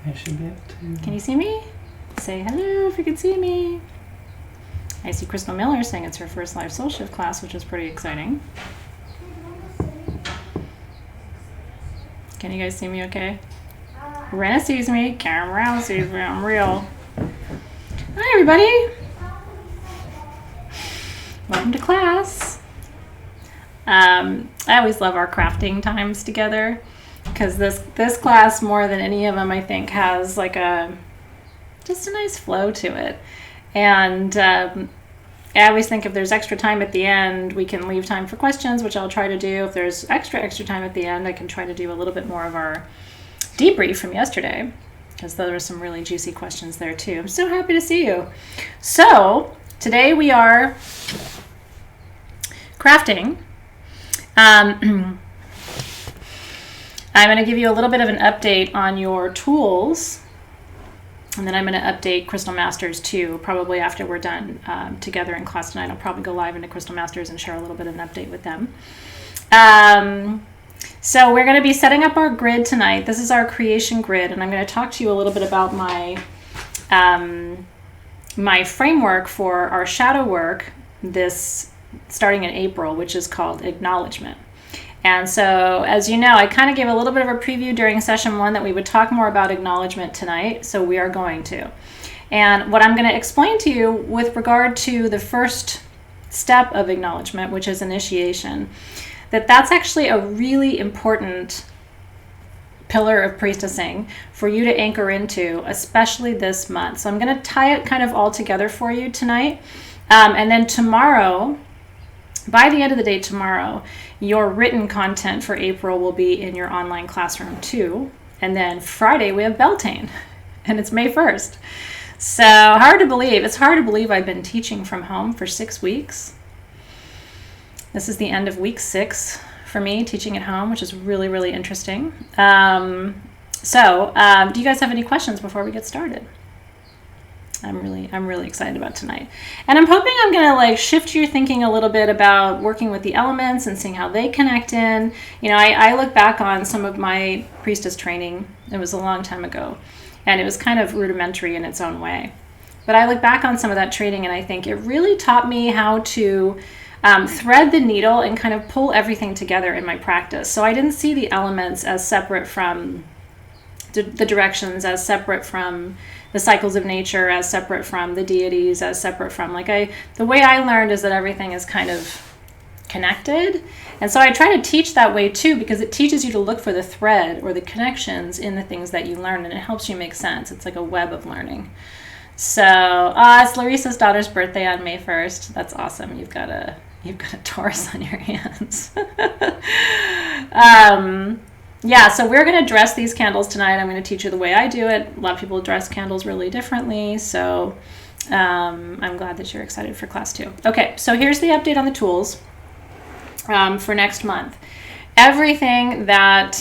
I should be able to. Can you see me? Say hello if you can see me. I see Crystal Miller saying it's her first live soul shift class, which is pretty exciting. Can you guys see me okay? Rena sees me. Karen Brown sees me. I'm real. Hi, everybody. Welcome to class. I always love our crafting times together because this class, more than any of them, I think, has like just a nice flow to it. And I always think if there's extra time at the end, we can leave time for questions, which I'll try to do. If there's extra time at the end, I can try to do a little bit more of our debrief from yesterday, because there were some really juicy questions there too. I'm so happy to see you. So today we are crafting. I'm going to give you a little bit of an update on your tools, and then I'm going to update Crystal Masters too, probably after we're done together in class tonight. I'll probably go live into Crystal Masters and share a little bit of an update with them. So we're going to be setting up our grid tonight. This is our creation grid, and I'm going to talk to you a little bit about my my framework for our shadow work starting in April, which is called Acknowledgement. And so, as you know, I kind of gave a little bit of a preview during session 1 that we would talk more about acknowledgement tonight, so we are going to. And what I'm going to explain to you with regard to the first step of acknowledgement, which is initiation, that's actually a really important pillar of priestessing for you to anchor into, especially this month. So I'm going to tie it kind of all together for you tonight. And then tomorrow, by the end of the day tomorrow, your written content for April will be in your online classroom too. And then Friday we have Beltane, and it's May 1st. So hard to believe. It's hard to believe I've been teaching from home for 6 weeks. This is the end of week 6 for me, teaching at home, which is really, really interesting. Do you guys have any questions before we get started? I'm really excited about tonight. And I'm hoping I'm going to shift your thinking a little bit about working with the elements and seeing how they connect in. You know, I look back on some of my priestess training. It was a long time ago, and it was kind of rudimentary in its own way. But I look back on some of that training, and I think it really taught me how to thread the needle and kind of pull everything together in my practice. So I didn't see the elements as separate from the directions, as separate from the cycles of nature, as separate from the deities, as separate from the way I learned is that everything is kind of connected. And so I try to teach that way too, because it teaches you to look for the thread or the connections in the things that you learn, and it helps you make sense. It's like a web of learning. So it's Larissa's daughter's birthday on May 1st. That's awesome. You've got a Taurus on your hands. So we're going to dress these candles tonight. I'm going to teach you the way I do it. A lot of people dress candles really differently, so I'm glad that you're excited for class 2. Okay, so here's the update on the tools for next month. Everything that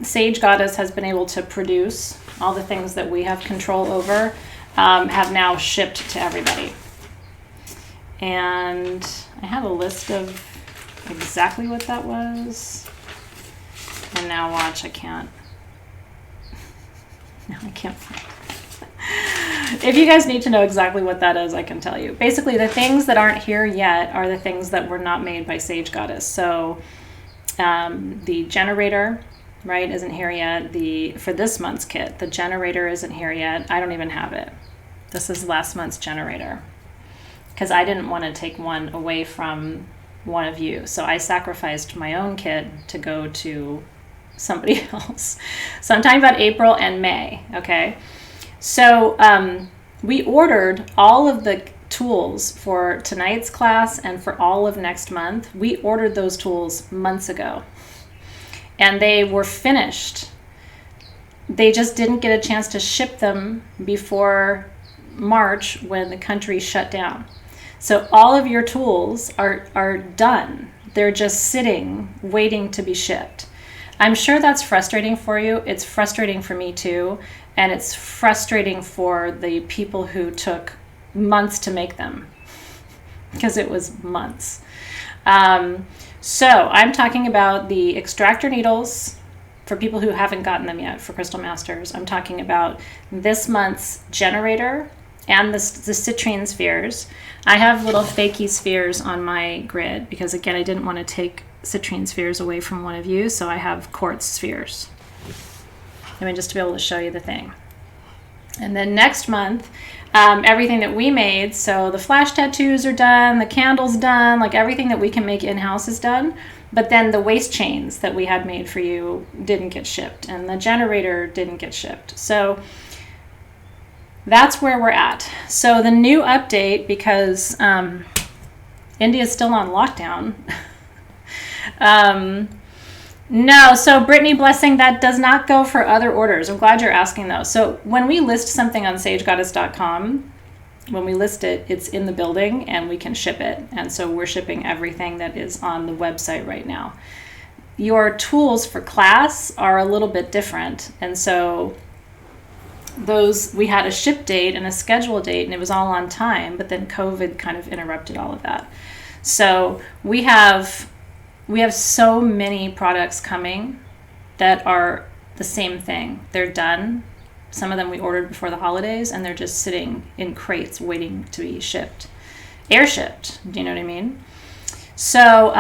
Sage Goddess has been able to produce, all the things that we have control over, have now shipped to everybody. And I have a list of exactly what that was. And now watch, I can't find it. If you guys need to know exactly what that is, I can tell you. Basically, the things that aren't here yet are the things that were not made by Sage Goddess. So the generator, right, isn't here yet. For this month's kit, the generator isn't here yet. I don't even have it. This is last month's generator, because I didn't want to take one away from one of you. So I sacrificed my own kit to go to somebody else. So I'm talking about April and May, okay? So we ordered all of the tools for tonight's class and for all of next month. We ordered those tools months ago, and they were finished. They just didn't get a chance to ship them before March when the country shut down. So all of your tools are done. They're just sitting, waiting to be shipped. I'm sure that's frustrating for you. It's frustrating for me too. And it's frustrating for the people who took months to make them, because it was months. So I'm talking about the extractor needles for people who haven't gotten them yet for Crystal Masters, I'm talking about this month's generator and the citrine spheres. I have little fakey spheres on my grid because, again, I didn't want to take citrine spheres away from one of you, so I have quartz spheres. I mean, just to be able to show you the thing. And then next month, everything that we made, so the flash tattoos are done, the candles done, like everything that we can make in-house is done. But then the waist chains that we had made for you didn't get shipped, and the generator didn't get shipped. So that's where we're at. So the new update, because India's still on lockdown. No, so Brittany Blessing, that does not go for other orders. I'm glad you're asking though. So when we list something on sagegoddess.com, when we list it, it's in the building and we can ship it. And so we're shipping everything that is on the website right now. Your tools for class are a little bit different. And so those, we had a ship date and a schedule date and it was all on time, but then COVID kind of interrupted all of that. So we have so many products coming that are the same thing. They're done. Some of them we ordered before the holidays and they're just sitting in crates waiting to be shipped. Air shipped, do you know what I mean? So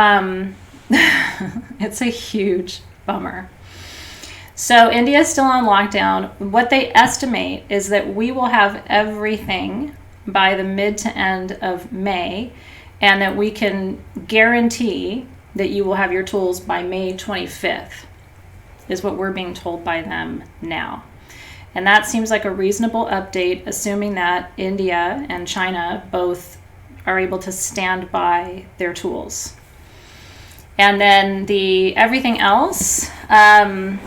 it's a huge bummer. So India is still on lockdown. What they estimate is that we will have everything by the mid to end of May, and that we can guarantee that you will have your tools by May 25th, is what we're being told by them now. And that seems like a reasonable update, assuming that India and China both are able to stand by their tools. And then everything else, that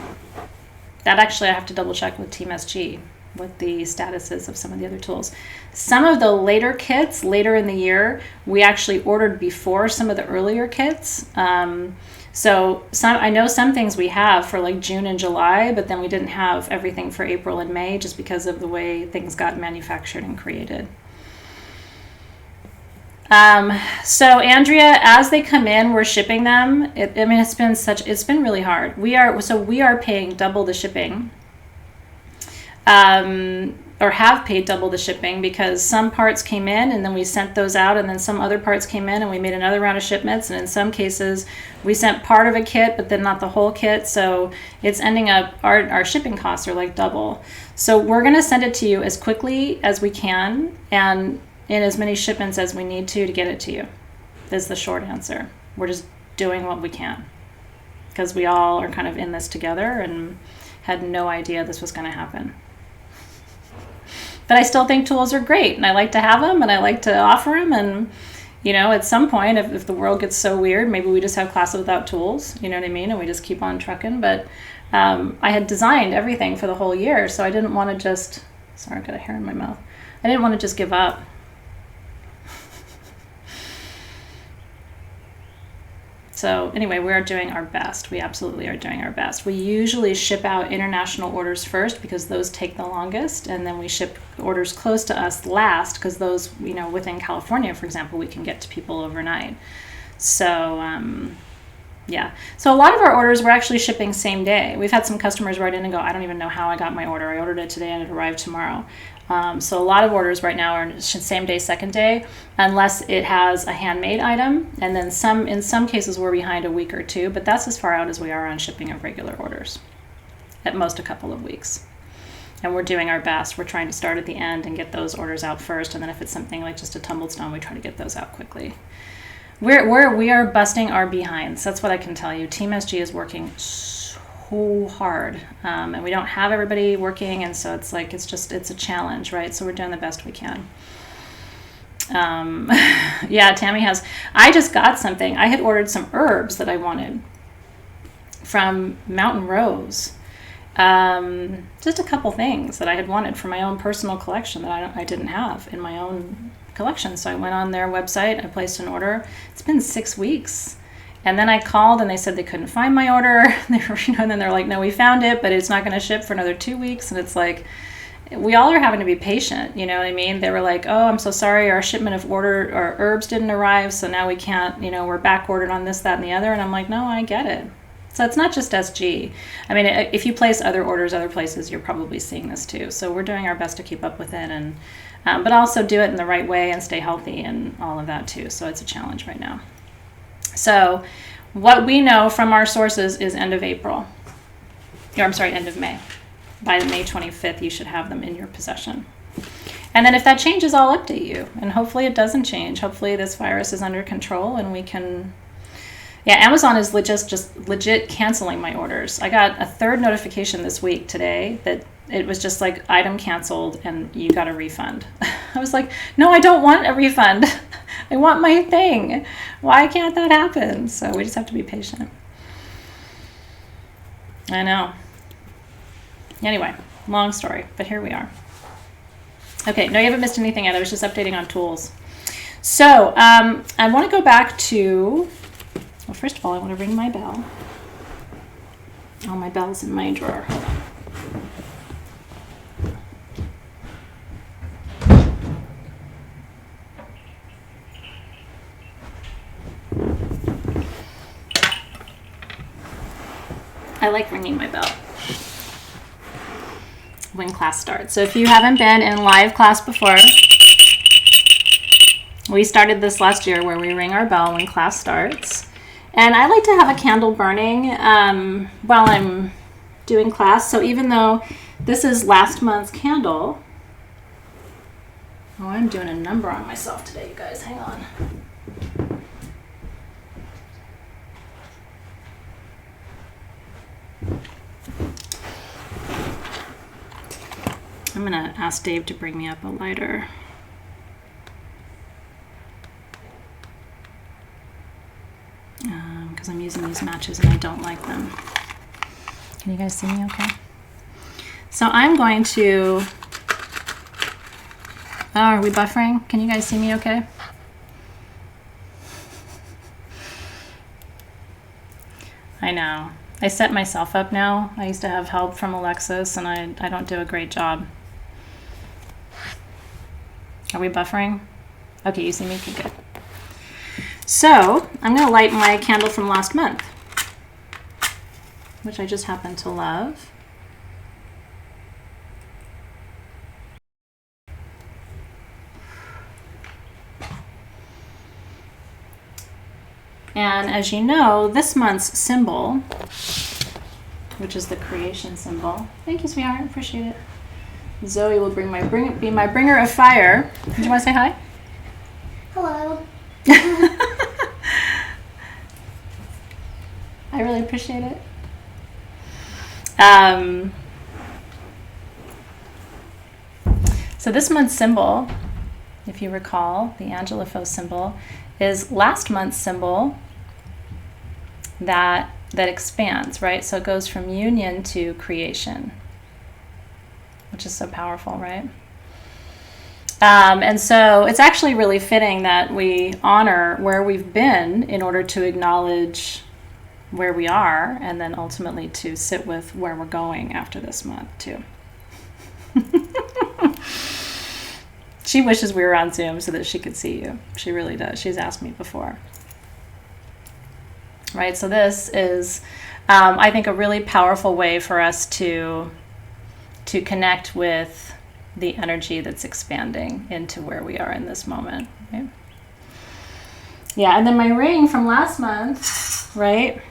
actually I have to double check with Team SG what the status is of some of the other tools. Some of the later kits, later in the year, we actually ordered before some of the earlier kits. So I know some things we have for like June and July, but then we didn't have everything for April and May just because of the way things got manufactured and created. So Andrea, as they come in, we're shipping them. It's been really hard. We are paying double the shipping. Or have paid double the shipping because some parts came in and then we sent those out, and then some other parts came in and we made another round of shipments, and in some cases we sent part of a kit but then not the whole kit, so it's ending up our shipping costs are like double. So we're going to send it to you as quickly as we can and in as many shipments as we need to get it to you, is the short answer. We're just doing what we can because we all are kind of in this together and had no idea this was going to happen. But I still think tools are great, and I like to have them, and I like to offer them. And, at some point, if the world gets so weird, maybe we just have classes without tools, you know what I mean? And we just keep on trucking. But I had designed everything for the whole year, so I didn't want to just, sorry, I got a hair in my mouth. I didn't want to just give up. So anyway, we are doing our best. We absolutely are doing our best. We usually ship out international orders first because those take the longest, and then we ship orders close to us last because those, within California, for example, we can get to people overnight. So, yeah. So a lot of our orders we're actually shipping same day. We've had some customers write in and go, I don't even know how I got my order. I ordered it today and it arrived tomorrow. So a lot of orders right now are same day, second day, unless it has a handmade item. And then in some cases we're behind a week or two, but that's as far out as we are on shipping of regular orders. At most a couple of weeks. And we're doing our best. We're trying to start at the end and get those orders out first. And then if it's something like just a tumbled stone, we try to get those out quickly. We are busting our behinds. That's what I can tell you. Team SG is working so hard, and we don't have everybody working, and so it's a challenge, right? So we're doing the best we can. Yeah, Tammy has. I just got something. I had ordered some herbs that I wanted from Mountain Rose. Just a couple things that I had wanted for my own personal collection that I didn't have in my own collection. So I went on their website, I placed an order. It's been 6 weeks. And then I called and they said they couldn't find my order. And then they're like, no, we found it, but it's not going to ship for another 2 weeks. And it's like, we all are having to be patient. You know what I mean? They were like, oh, I'm so sorry. Our shipment of our herbs didn't arrive. So now we can't, we're back ordered on this, that, and the other. And I'm like, no, I get it. So it's not just SG. I mean, if you place other orders other places, you're probably seeing this too. So we're doing our best to keep up with it, and but also do it in the right way and stay healthy and all of that too. So it's a challenge right now. So what we know from our sources is end of April. Or I'm sorry, end of May. By May 25th, you should have them in your possession. And then if that changes, I'll update you. And hopefully it doesn't change. Hopefully this virus is under control and we can... Yeah, Amazon is just legit canceling my orders. I got a third notification this week today that it was just like item canceled and you got a refund. I was like, no, I don't want a refund. I want my thing. Why can't that happen? So we just have to be patient. I know. Anyway, long story, but here we are. Okay, no, you haven't missed anything yet. I was just updating on tools. So I want to go back to... Well, first of all, I want to ring my bell. All my bells in my drawer. Hold on. I like ringing my bell when class starts. So if you haven't been in live class before, we started this last year where we ring our bell when class starts. And I like to have a candle burning while I'm doing class. So even though this is last month's candle, oh, I'm doing a number on myself today, you guys. Hang on. I'm going to ask Dave to bring me up a lighter. Because I'm using these matches and I don't like them. Can you guys see me okay? So I'm going to... Oh, are we buffering? Can you guys see me okay? I know. I set myself up now. I used to have help from Alexis and I don't do a great job. Are we buffering? Okay, you see me? Okay, good. So I'm going to light my candle from last month, which I just happen to love. And as you know, this month's symbol, which is the creation symbol. Thank you, sweetheart. Appreciate it. Zoe will be my bringer of fire. Do you want to say hi? Hello. I really appreciate it. So this month's symbol, if you recall, the Angela Faux symbol, is last month's symbol that expands, right? So it goes from union to creation, which is so powerful, right? And so it's actually really fitting that we honor where we've been in order to acknowledge where we are, and then ultimately to sit with where we're going after this month too. She wishes we were on Zoom so that she could see you. She really does. She's asked me before. Right, so this is, I think, a really powerful way for us to connect with the energy that's expanding into where we are in this moment. Right? Yeah, and then my ring from last month, right?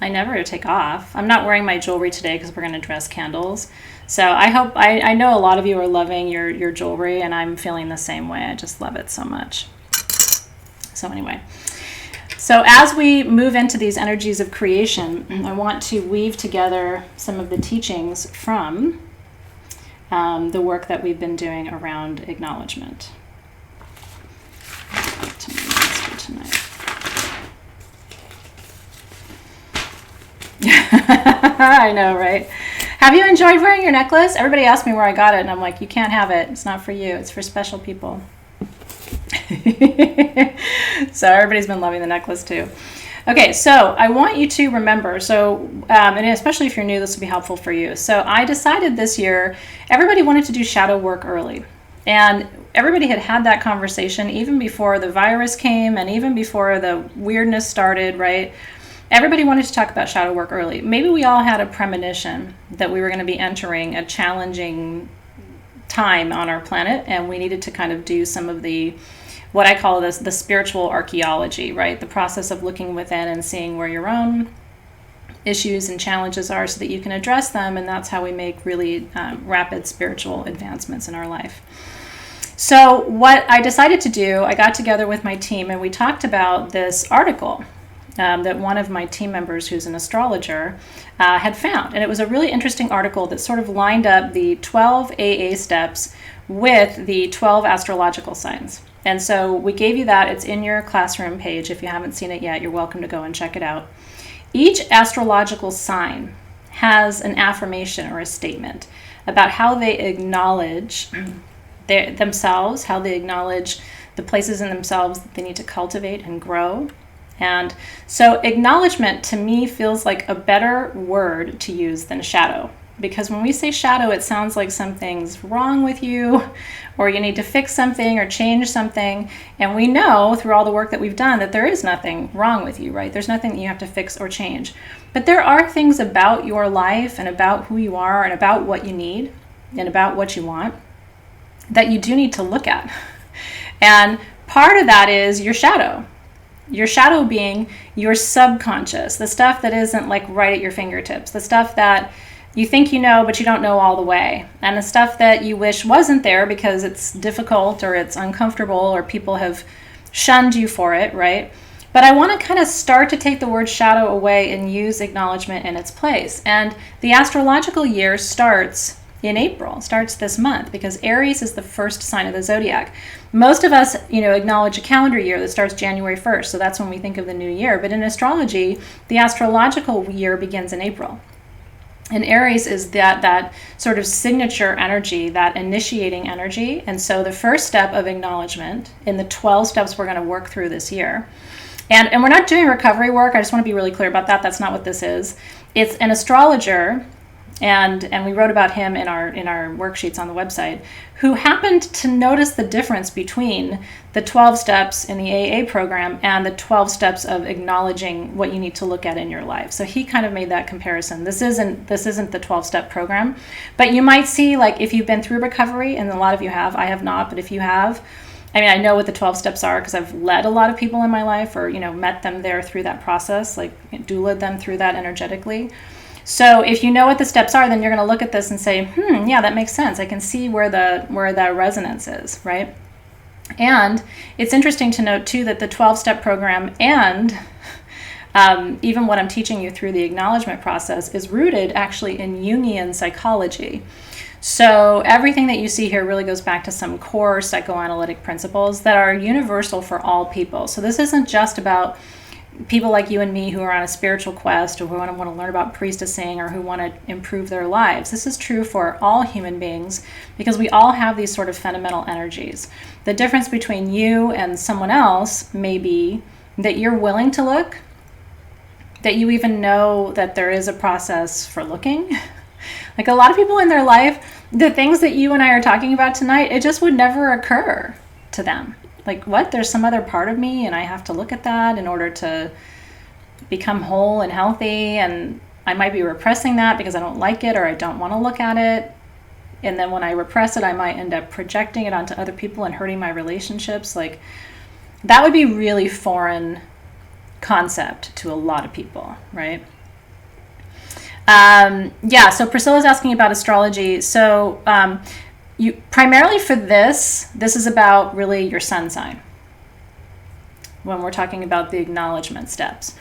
I never take off. I'm not wearing my jewelry today because we're going to dress candles. So I know a lot of you are loving your jewelry, and I'm feeling the same way. I just love it so much. So anyway, so as we move into these energies of creation, I want to weave together some of the teachings from the work that we've been doing around acknowledgement. I know, right? Have you enjoyed wearing your necklace? Everybody asked me where I got it, and I'm like, you can't have it. It's not for you. It's for special people. So everybody's been loving the necklace too. Okay, so I want you to remember, and especially if you're new, this will be helpful for you. So I decided this year, everybody wanted to do shadow work early. And everybody had that conversation even before the virus came and even before the weirdness started, right? Everybody wanted to talk about shadow work early. Maybe we all had a premonition that we were going to be entering a challenging time on our planet, and we needed to kind of do some of the, what I call this, the spiritual archaeology, right? The process of looking within and seeing where your own issues and challenges are so that you can address them, and that's how we make really rapid spiritual advancements in our life. So what I decided to do, I got together with my team and we talked about this article that one of my team members, who's an astrologer, had found. And it was a really interesting article that sort of lined up the 12 AA steps with the 12 astrological signs. And so we gave you that. It's in your classroom page. If you haven't seen it yet, you're welcome to go and check it out. Each astrological sign has an affirmation or a statement about how they acknowledge themselves, how they acknowledge the places in themselves that they need to cultivate and grow. And so acknowledgement to me feels like a better word to use than shadow, because when we say shadow, it sounds like something's wrong with you, or you need to fix something or change something. And we know through all the work that we've done that there is nothing wrong with you, right? There's nothing that you have to fix or change. But there are things about your life and about who you are and about what you need and about what you want that you do need to look at. And part of that is your shadow. Your shadow being your subconscious, the stuff that isn't like right at your fingertips, the stuff that you think you know, but you don't know all the way, and the stuff that you wish wasn't there because it's difficult or it's uncomfortable or people have shunned you for it, right? But I want to kind of start to take the word shadow away and use acknowledgement in its place. And the astrological year starts in April, starts this month, because Aries is the first sign of the zodiac. Most of us, acknowledge a calendar year that starts January 1st, so that's when we think of the new year. But in astrology, the astrological year begins in April. And Aries is that sort of signature energy, that initiating energy. And so the first step of acknowledgement in the 12 steps we're going to work through this year. And we're not doing recovery work. I just want to be really clear about that. That's not what this is. It's an astrologer, and we wrote about him in our worksheets on the website, who happened to notice the difference between the 12 steps in the AA program and the 12 steps of acknowledging what you need to look at in your life. So he kind of made that comparison. This isn't the 12-step program, but you might see, like, if you've been through recovery, and a lot of you have, I have not, but if you have, I know what the 12 steps are because I've led a lot of people in my life, or met them there through that process, like doulaed them through that energetically. So if you know what the steps are, then you're going to look at this and say, yeah, that makes sense. I can see where the resonance is, right? And it's interesting to note, too, that the 12-step program and even what I'm teaching you through the acknowledgement process is rooted actually in Jungian psychology. So everything that you see here really goes back to some core psychoanalytic principles that are universal for all people. So this isn't just about people like you and me who are on a spiritual quest, or who want to learn about priestessing, or who want to improve their lives. This is true for all human beings because we all have these sort of fundamental energies. The difference between you and someone else may be that you're willing to look, that you even know that there is a process for looking. Like a lot of people in their life, the things that you and I are talking about tonight, it just would never occur to them. Like, what? There's some other part of me and I have to look at that in order to become whole and healthy, and I might be repressing that because I don't like it or I don't want to look at it. And then when I repress it, I might end up projecting it onto other people and hurting my relationships. Like, that would be really foreign concept to a lot of people, right? So Priscilla's asking about astrology. So you primarily for this is about really your sun sign when we're talking about the acknowledgement steps.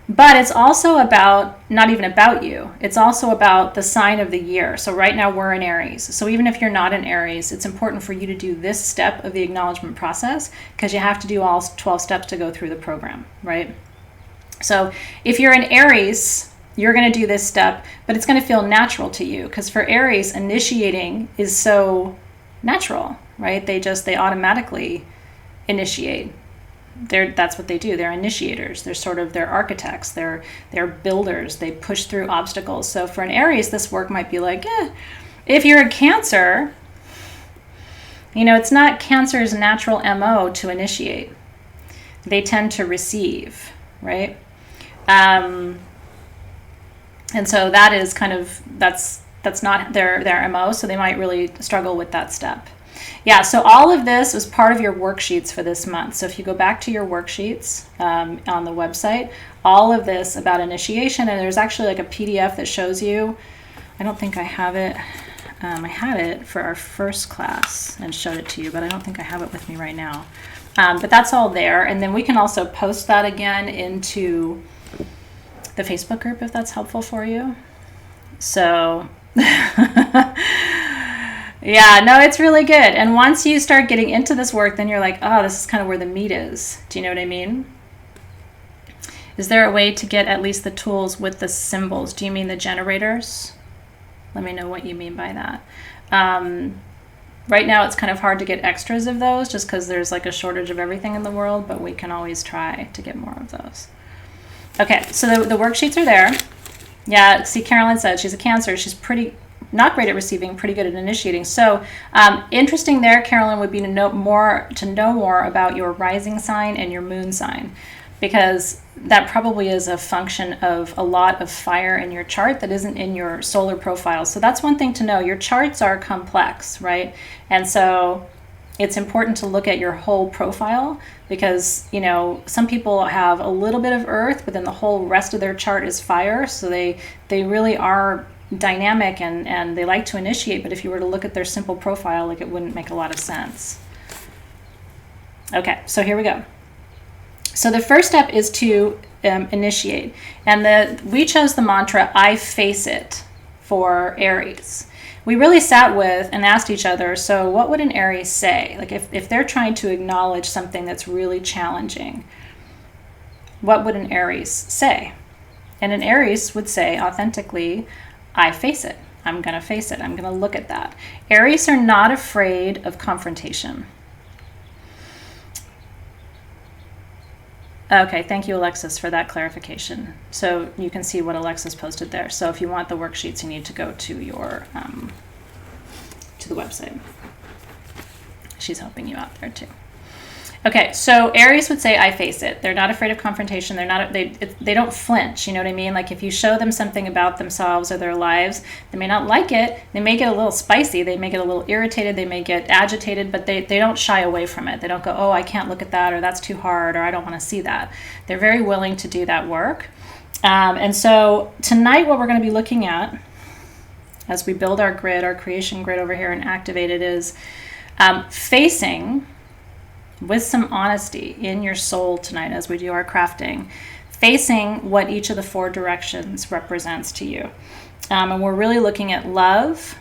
But it's also about, not even about you, it's also about the sign of the year. So right now we're in Aries. So even if you're not in Aries, it's important for you to do this step of the acknowledgement process because you have to do all 12 steps to go through the program, right? So if you're in Aries, you're going to do this step, but it's going to feel natural to you because for Aries, initiating is so natural, right? They automatically initiate. That's what they do. They're initiators. They're architects. They're builders. They push through obstacles. So for an Aries, this work might be like, if you're a Cancer, You know, it's not Cancer's natural MO to initiate. They tend to receive, right? And so that is kind of, that's not their MO, so they might really struggle with that step. Yeah, so all of this was part of your worksheets for this month. So if you go back to your worksheets on the website, all of this about initiation, and there's actually like a PDF that shows you, I don't think I have it. I had it for our first class and showed it to you, but I don't think I have it with me right now. But that's all there. And then we can also post that again into the Facebook group if that's helpful for you. So yeah, no, it's really good. And once you start getting into this work, then you're like, oh, this is kind of where the meat is. Do you know what I mean? Is there a way to get at least the tools with the symbols? Do you mean the generators? Let me know what you mean by that. Right now, it's kind of hard to get extras of those just because there's like a shortage of everything in the world, but we can always try to get more of those. Okay, so the worksheets are there. Yeah, see, Carolyn said she's a Cancer. She's not great at receiving, pretty good at initiating. So interesting there, Carolyn, would be to know more about your rising sign and your moon sign, because that probably is a function of a lot of fire in your chart that isn't in your solar profile. So that's one thing to know. Your charts are complex, right? And so it's important to look at your whole profile because, you know, some people have a little bit of earth, but then the whole rest of their chart is fire. So they really are dynamic and they like to initiate. But if you were to look at their simple profile, like, it wouldn't make a lot of sense. Okay, so here we go. So the first step is to initiate. And we chose the mantra, I face it, for Aries. We really sat with and asked each other, so what would an Aries say? Like if they're trying to acknowledge something that's really challenging, what would an Aries say? And an Aries would say authentically, I face it. I'm going to face it. I'm going to look at that. Aries are not afraid of confrontation. Okay, thank you, Alexis, for that clarification. So you can see what Alexis posted there. So if you want the worksheets, you need to go to your to the website. She's helping you out there too. Okay, so Aries would say, I face it. They're not afraid of confrontation. They don't flinch, you know what I mean? Like if you show them something about themselves or their lives, they may not like it. They may get a little spicy. They may get a little irritated. They may get agitated, but they don't shy away from it. They don't go, oh, I can't look at that, or that's too hard, or I don't want to see that. They're very willing to do that work. And so tonight what we're going to be looking at as we build our grid, our creation grid over here and activate it is facing with some honesty in your soul tonight as we do our crafting, facing what each of the 4 directions represents to you. And we're really looking at love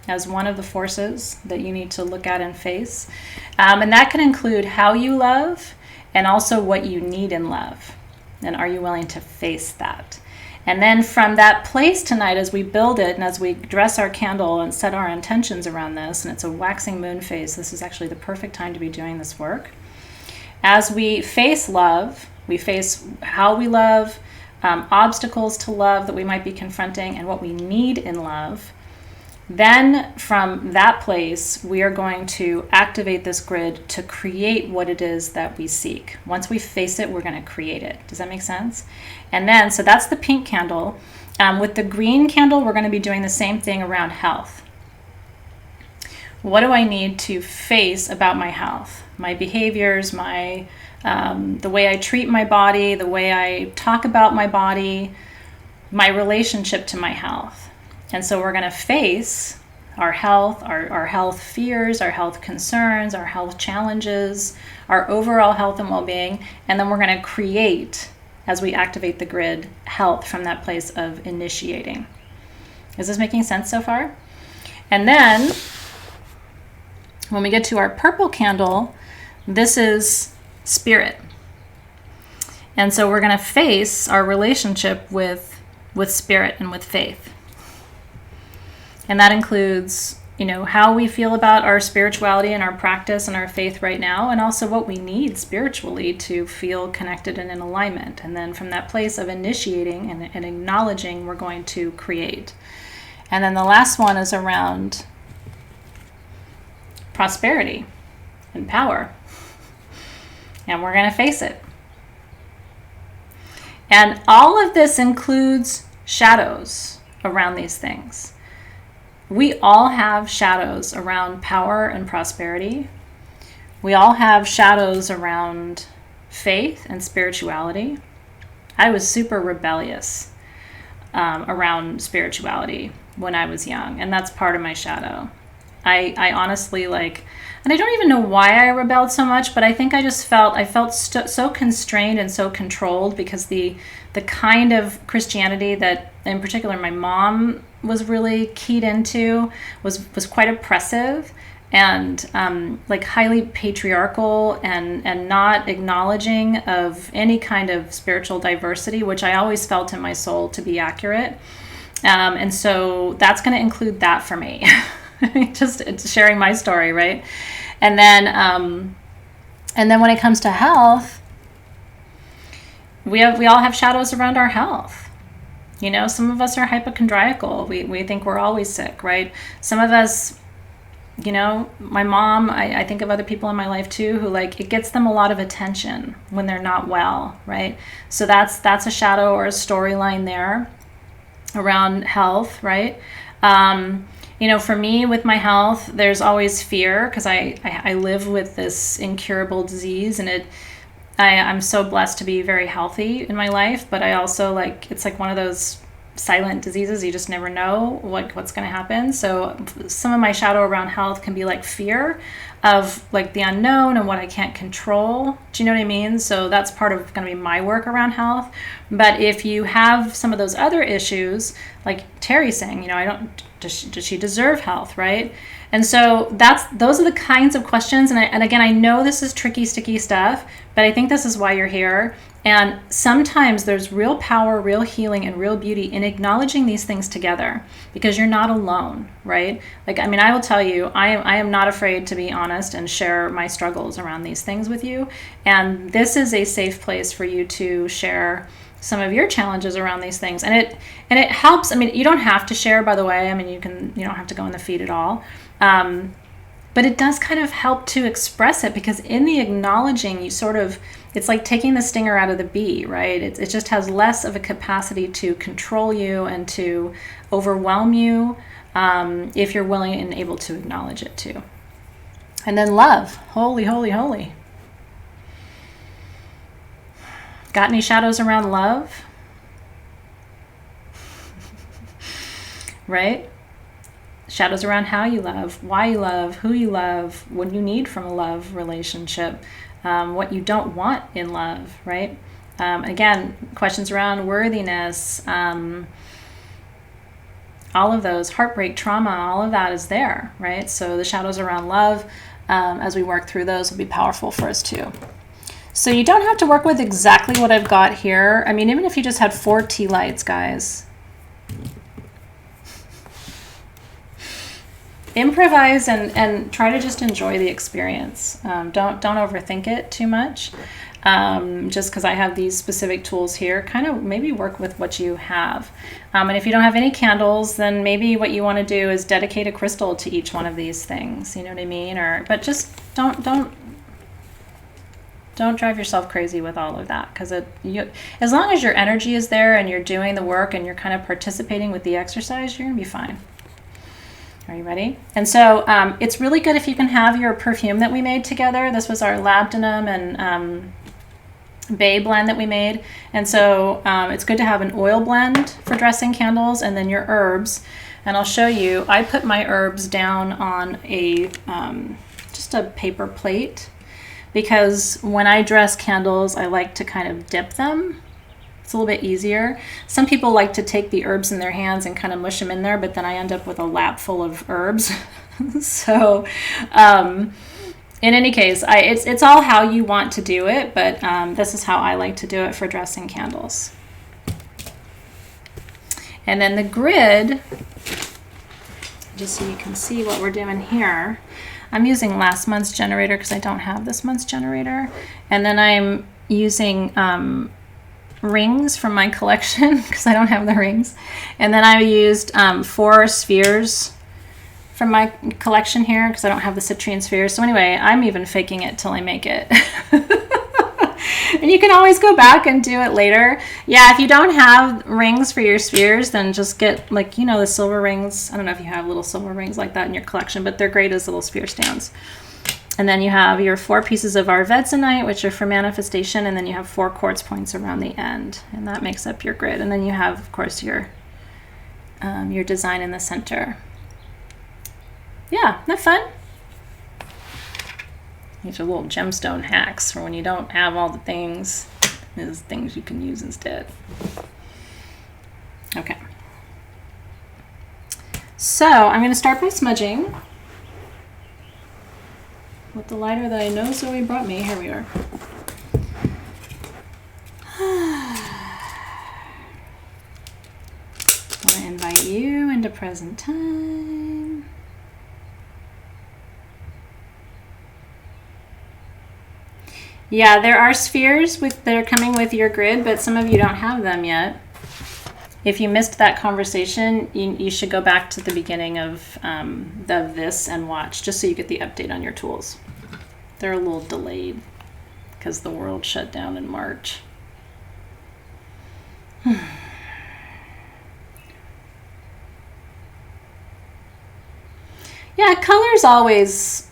as one of the forces that you need to look at and face. And that can include how you love and also what you need in love. And are you willing to face that? And then from that place tonight, as we build it and as we dress our candle and set our intentions around this, and it's a waxing moon phase, this is actually the perfect time to be doing this work. As we face love, we face how we love, obstacles to love that we might be confronting, and what we need in love. Then from that place, we are going to activate this grid to create what it is that we seek. Once we face it, we're going to create it. Does that make sense? And then, so that's the pink candle. With the green candle, we're going to be doing the same thing around health. What do I need to face about my health? My behaviors, the way I treat my body, the way I talk about my body, my relationship to my health. And so we're going to face our health, our health fears, our health concerns, our health challenges, our overall health and well-being. And then we're going to create, as we activate the grid, health from that place of initiating. Is this making sense so far? And then when we get to our purple candle, this is spirit. And so we're going to face our relationship with spirit and with faith. And that includes, how we feel about our spirituality and our practice and our faith right now, and also what we need spiritually to feel connected and in alignment. And then from that place of initiating and acknowledging, we're going to create. And then the last one is around prosperity and power. And we're going to face it. And all of this includes shadows around these things. We all have shadows around power and prosperity. We all have shadows around faith and spirituality. I was super rebellious around spirituality when I was young, and that's part of my shadow. I honestly and I don't even know why I rebelled so much, but I think I felt so constrained and so controlled because the kind of Christianity that, in particular, my mom was really keyed into was quite oppressive and highly patriarchal and not acknowledging of any kind of spiritual diversity, which I always felt in my soul to be accurate. And so that's going to include that for me. Just sharing my story, right? And then when it comes to health, we all have shadows around our health. You know, some of us are hypochondriacal. We think we're always sick, right? Some of us, you know, my mom, I think of other people in my life too, who it gets them a lot of attention when they're not well, right? So that's a shadow or a storyline there around health, right? You know, for me with my health, there's always fear because I live with this incurable disease, and I'm so blessed to be very healthy in my life, but I also it's like one of those silent diseases. You just never know what's going to happen. So some of my shadow around health can be fear of the unknown and what I can't control. Do you know what I mean? So that's part of going to be my work around health. But if you have some of those other issues, like Terry's saying, you know, does she deserve health, right? And so those are the kinds of questions. And again, I know this is tricky, sticky stuff, but I think this is why you're here. And sometimes there's real power, real healing, and real beauty in acknowledging these things together, because you're not alone, right? I will tell you, I am not afraid to be honest and share my struggles around these things with you. And this is a safe place for you to share some of your challenges around these things. And it helps. I mean, you don't have to share, by the way. I mean, you don't have to go in the feed at all. But it does kind of help to express it, because in the acknowledging, it's like taking the stinger out of the bee, right? It just has less of a capacity to control you and to overwhelm you if you're willing and able to acknowledge it too. And then love. Holy, holy, holy. Got any shadows around love? Right? Shadows around how you love, why you love, who you love, what you need from a love relationship, what you don't want in love, right? Again, questions around worthiness, all of those, heartbreak, trauma, all of that is there, right? So the shadows around love, as we work through those, will be powerful for us too. So you don't have to work with exactly what I've got here. I mean, even if you just had 4 tea lights, guys. Improvise and try to just enjoy the experience. Don't overthink it too much. Just because I have these specific tools here, kind of maybe work with what you have. And if you don't have any candles, then maybe what you want to do is dedicate a crystal to each one of these things. You know what I mean? But just don't drive yourself crazy with all of that, because as long as your energy is there and you're doing the work and you're kind of participating with the exercise, you're gonna be fine. Are you ready? And so it's really good if you can have your perfume that we made together. This was our labdanum and bay blend that we made. And so it's good to have an oil blend for dressing candles, and then your herbs. And I'll show you, I put my herbs down on just a paper plate, because when I dress candles, I like to kind of dip them. It's a little bit easier. Some people like to take the herbs in their hands and kind of mush them in there, but then I end up with a lap full of herbs. So in any case, it's all how you want to do it, but this is how I like to do it for dressing candles. And then the grid, just so you can see what we're doing here, I'm using last month's generator because I don't have this month's generator. And then I'm using rings from my collection because I don't have the rings. And then I used 4 spheres from my collection here because I don't have the citrine spheres. So anyway, I'm even faking it till I make it. And you can always go back and do it later. Yeah, if you don't have rings for your spheres, then just get, like, you know, the silver rings. I don't know if you have little silver rings like that in your collection, but they're great as little sphere stands. And then you have your 4 pieces of arvedzenite, which are for manifestation, and then you have 4 quartz points around the end, and that makes up your grid. And then you have, of course, your design in the center. Yeah, isn't that fun? These are little gemstone hacks for when you don't have all the things. There's things you can use instead. Okay. So I'm going to start by smudging with the lighter that I know Zoe brought me. Here we are. I want to invite you into present time. Yeah, there are spheres that are coming with your grid, but some of you don't have them yet. If you missed that conversation, you should go back to the beginning of this and watch, just so you get the update on your tools. They're a little delayed because the world shut down in March. Yeah, color's always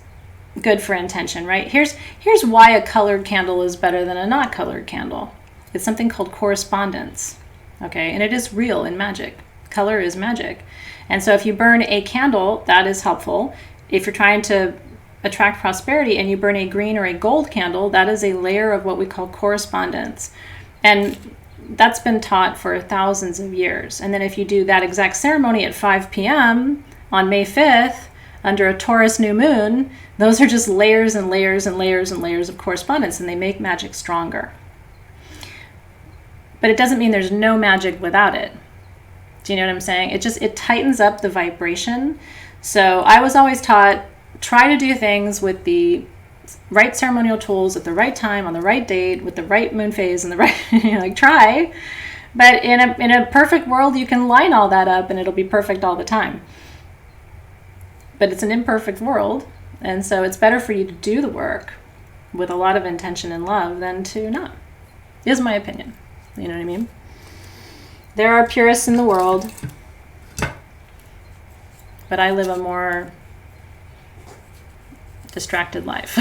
good for intention, right? Here's why a colored candle is better than a not colored candle. It's something called correspondence, okay? And it is real in magic. Color is magic. And so if you burn a candle, that is helpful. If you're trying to attract prosperity and you burn a green or a gold candle, that is a layer of what we call correspondence. And that's been taught for thousands of years. And then if you do that exact ceremony at 5 p.m. on May 5th, under a Taurus new moon, those are just layers and layers and layers and layers of correspondence, and they make magic stronger. But it doesn't mean there's no magic without it. Do you know what I'm saying? It tightens up the vibration. So I was always taught, try to do things with the right ceremonial tools at the right time, on the right date, with the right moon phase and the right, like, try. But in a perfect world, you can line all that up and it'll be perfect all the time. But it's an imperfect world, and so it's better for you to do the work with a lot of intention and love than to not, is my opinion. You know what I mean? There are purists in the world, but I live a more distracted life.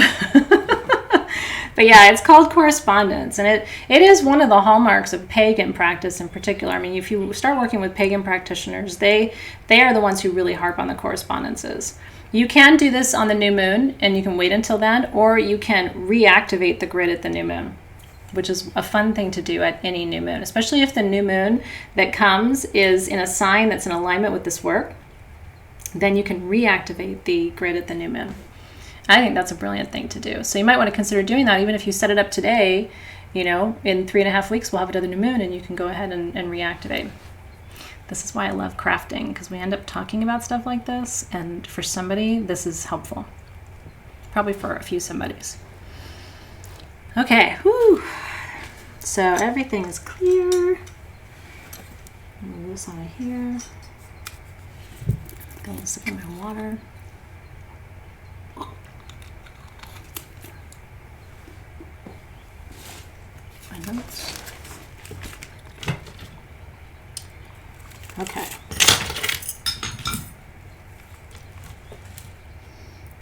But yeah, it's called correspondence, and it is one of the hallmarks of pagan practice in particular. I mean, if you start working with pagan practitioners, they are the ones who really harp on the correspondences. You can do this on the new moon, and you can wait until then, or you can reactivate the grid at the new moon, which is a fun thing to do at any new moon, especially if the new moon that comes is in a sign that's in alignment with this work. Then you can reactivate the grid at the new moon. I think that's a brilliant thing to do. So you might want to consider doing that, even if you set it up today. You know, in 3.5 weeks, we'll have another new moon, and you can go ahead and reactivate. This is why I love crafting, because we end up talking about stuff like this, and for somebody, this is helpful. Probably for a few somebodies. Okay, whew. So everything is clear. Move this out of here. Got a sip of my water. My notes. Okay.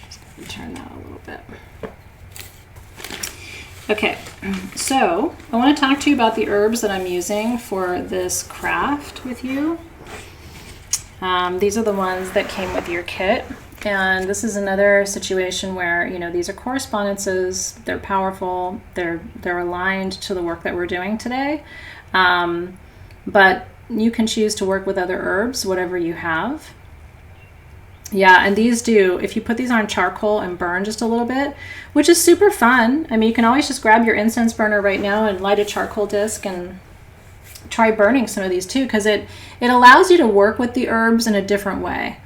Just going to turn that a little bit. Okay, so I want to talk to you about the herbs that I'm using for this craft with you. These are the ones that came with your kit. And this is another situation where, you know, these are correspondences, they're powerful, they're aligned to the work that we're doing today. But you can choose to work with other herbs, whatever you have. Yeah, and these do, if you put these on charcoal and burn just a little bit, which is super fun. I mean, you can always just grab your incense burner right now and light a charcoal disc and try burning some of these too, because it allows you to work with the herbs in a different way.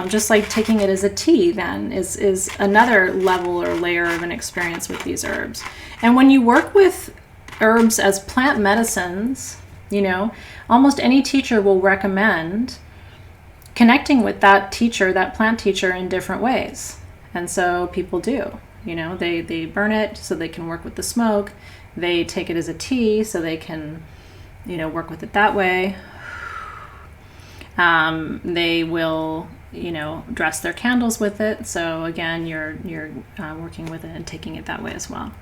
Just like taking it as a tea then is another level or layer of an experience with these herbs. And when you work with herbs as plant medicines, you know, almost any teacher will recommend connecting with that teacher, that plant teacher, in different ways. And so people do, they burn it so they can work with the smoke. They take it as a tea so they can, work with it that way. They will, dress their candles with it. So again, you're working with it and taking it that way as well.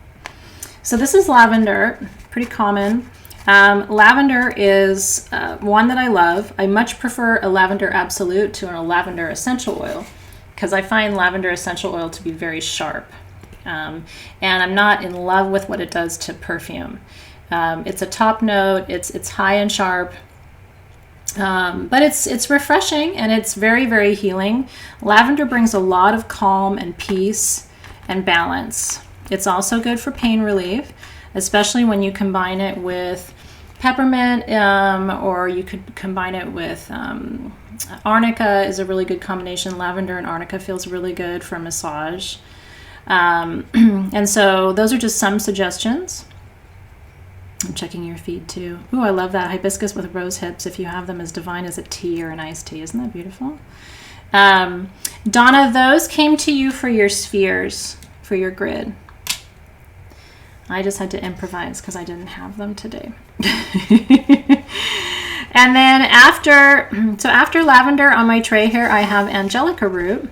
So this is lavender, pretty common. Lavender is one that I love. I much prefer a lavender absolute to a lavender essential oil because I find lavender essential oil to be very sharp. And I'm not in love with what it does to perfume. It's a top note, it's high and sharp. But it's refreshing and it's very, very healing. Lavender brings a lot of calm and peace and balance. It's also good for pain relief, especially when you combine it with peppermint, or you could combine it with arnica is a really good combination. Lavender and arnica feels really good for massage. And so those are just some suggestions. I'm checking your feed too. Ooh, I love that. Hibiscus with rose hips, if you have them, as divine as a tea or an iced tea. Isn't that beautiful? Donna, those came to you for your spheres, for your grid. I just had to improvise because I didn't have them today. And then after lavender on my tray here, I have angelica root.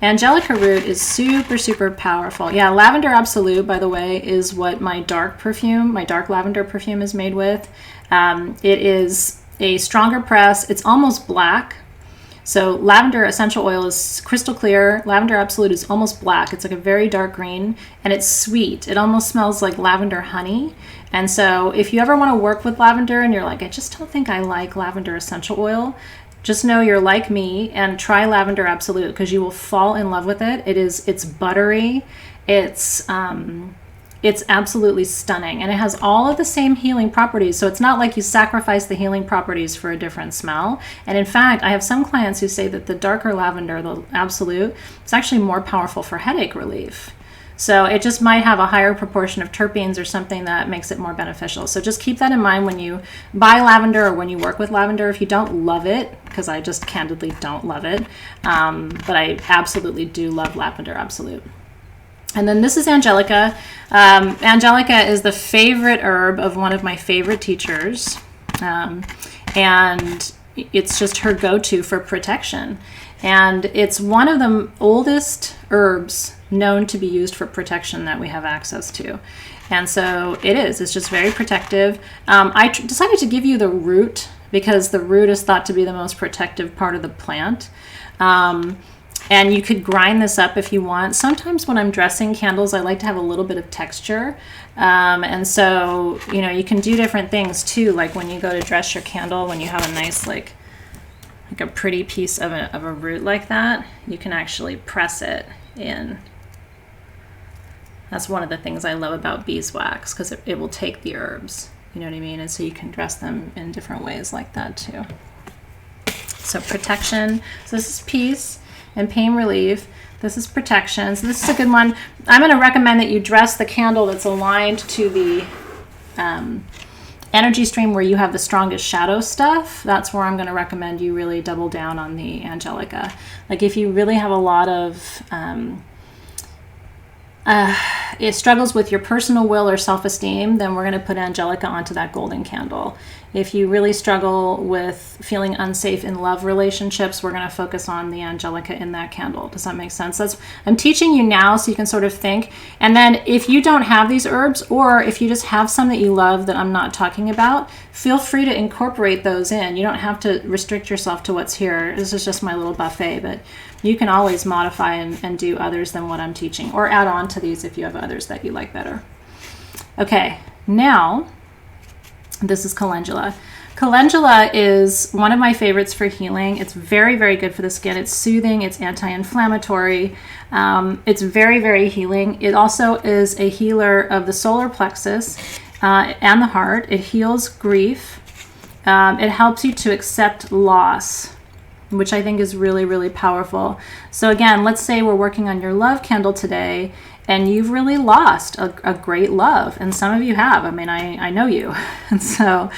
Angelica root is super, super powerful. Yeah, lavender absolute, by the way, is what my dark lavender perfume is made with. It is a stronger press. It's almost black. So lavender essential oil is crystal clear. Lavender absolute is almost black. It's like a very dark green, and it's sweet. It almost smells like lavender honey. And so if you ever want to work with lavender and you're like, I just don't think I like lavender essential oil, just know you're like me and try lavender absolute because you will fall in love with it. It's buttery. It's absolutely stunning, and it has all of the same healing properties. So it's not like you sacrifice the healing properties for a different smell. And in fact, I have some clients who say that the darker lavender, the absolute, is actually more powerful for headache relief. So it just might have a higher proportion of terpenes or something that makes it more beneficial. So just keep that in mind when you buy lavender or when you work with lavender. If you don't love it, because I just candidly don't love it, but I absolutely do love lavender absolute. And then this is angelica. Angelica is the favorite herb of one of my favorite teachers. And it's just her go-to for protection. And it's one of the oldest herbs known to be used for protection that we have access to. And so it's just very protective. I decided to give you the root because the root is thought to be the most protective part of the plant. And you could grind this up if you want. Sometimes when I'm dressing candles, I like to have a little bit of texture. And so, you can do different things too. Like when you go to dress your candle, when you have a nice, like a pretty piece of a root like that, you can actually press it in. That's one of the things I love about beeswax, because it will take the herbs, you know what I mean? And so you can dress them in different ways like that too. So protection. So this is peace and pain relief. This is protection. So this is a good one. I'm going to recommend that you dress the candle that's aligned to the energy stream where you have the strongest shadow stuff. That's where I'm going to recommend you really double down on the angelica. Like if you really have a lot of it struggles with your personal will or self-esteem, then we're going to put angelica onto that golden candle. If you really struggle with feeling unsafe in love relationships, we're going to focus on the angelica in that candle. Does that make sense? I'm teaching you now so you can sort of think. And then if you don't have these herbs, or if you just have some that you love that I'm not talking about, feel free to incorporate those in. You don't have to restrict yourself to what's here. This is just my little buffet, but you can always modify and do others than what I'm teaching, or add on to these if you have others that you like better. Okay, now this is calendula. Calendula is one of my favorites for healing. It's very, very good for the skin. It's soothing. It's anti-inflammatory. It's very, very healing. It also is a healer of the solar plexus and the heart. It heals grief. It helps you to accept loss, which I think is really, really powerful. So again, let's say we're working on your love candle today, and you've really lost a great love. And some of you have. I mean, I know you. And so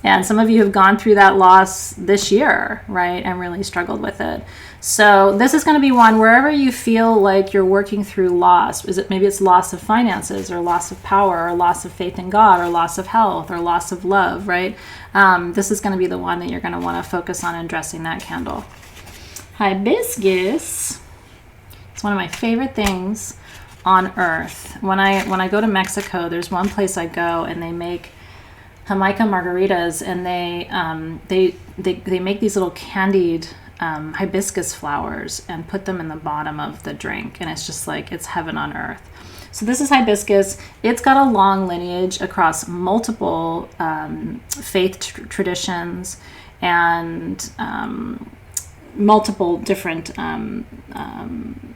And some of you have gone through that loss this year, right? And really struggled with it. So this is going to be one wherever you feel like you're working through loss. Maybe it's loss of finances or loss of power or loss of faith in God or loss of health or loss of love, right? This is going to be the one that you're going to want to focus on in dressing that candle. Hibiscus. It's one of my favorite things on earth. When I go to Mexico, there's one place I go and they make Jamaica margaritas, and they make these little candied hibiscus flowers and put them in the bottom of the drink, and it's just like it's heaven on earth. So this is hibiscus. It's got a long lineage across multiple faith traditions and multiple different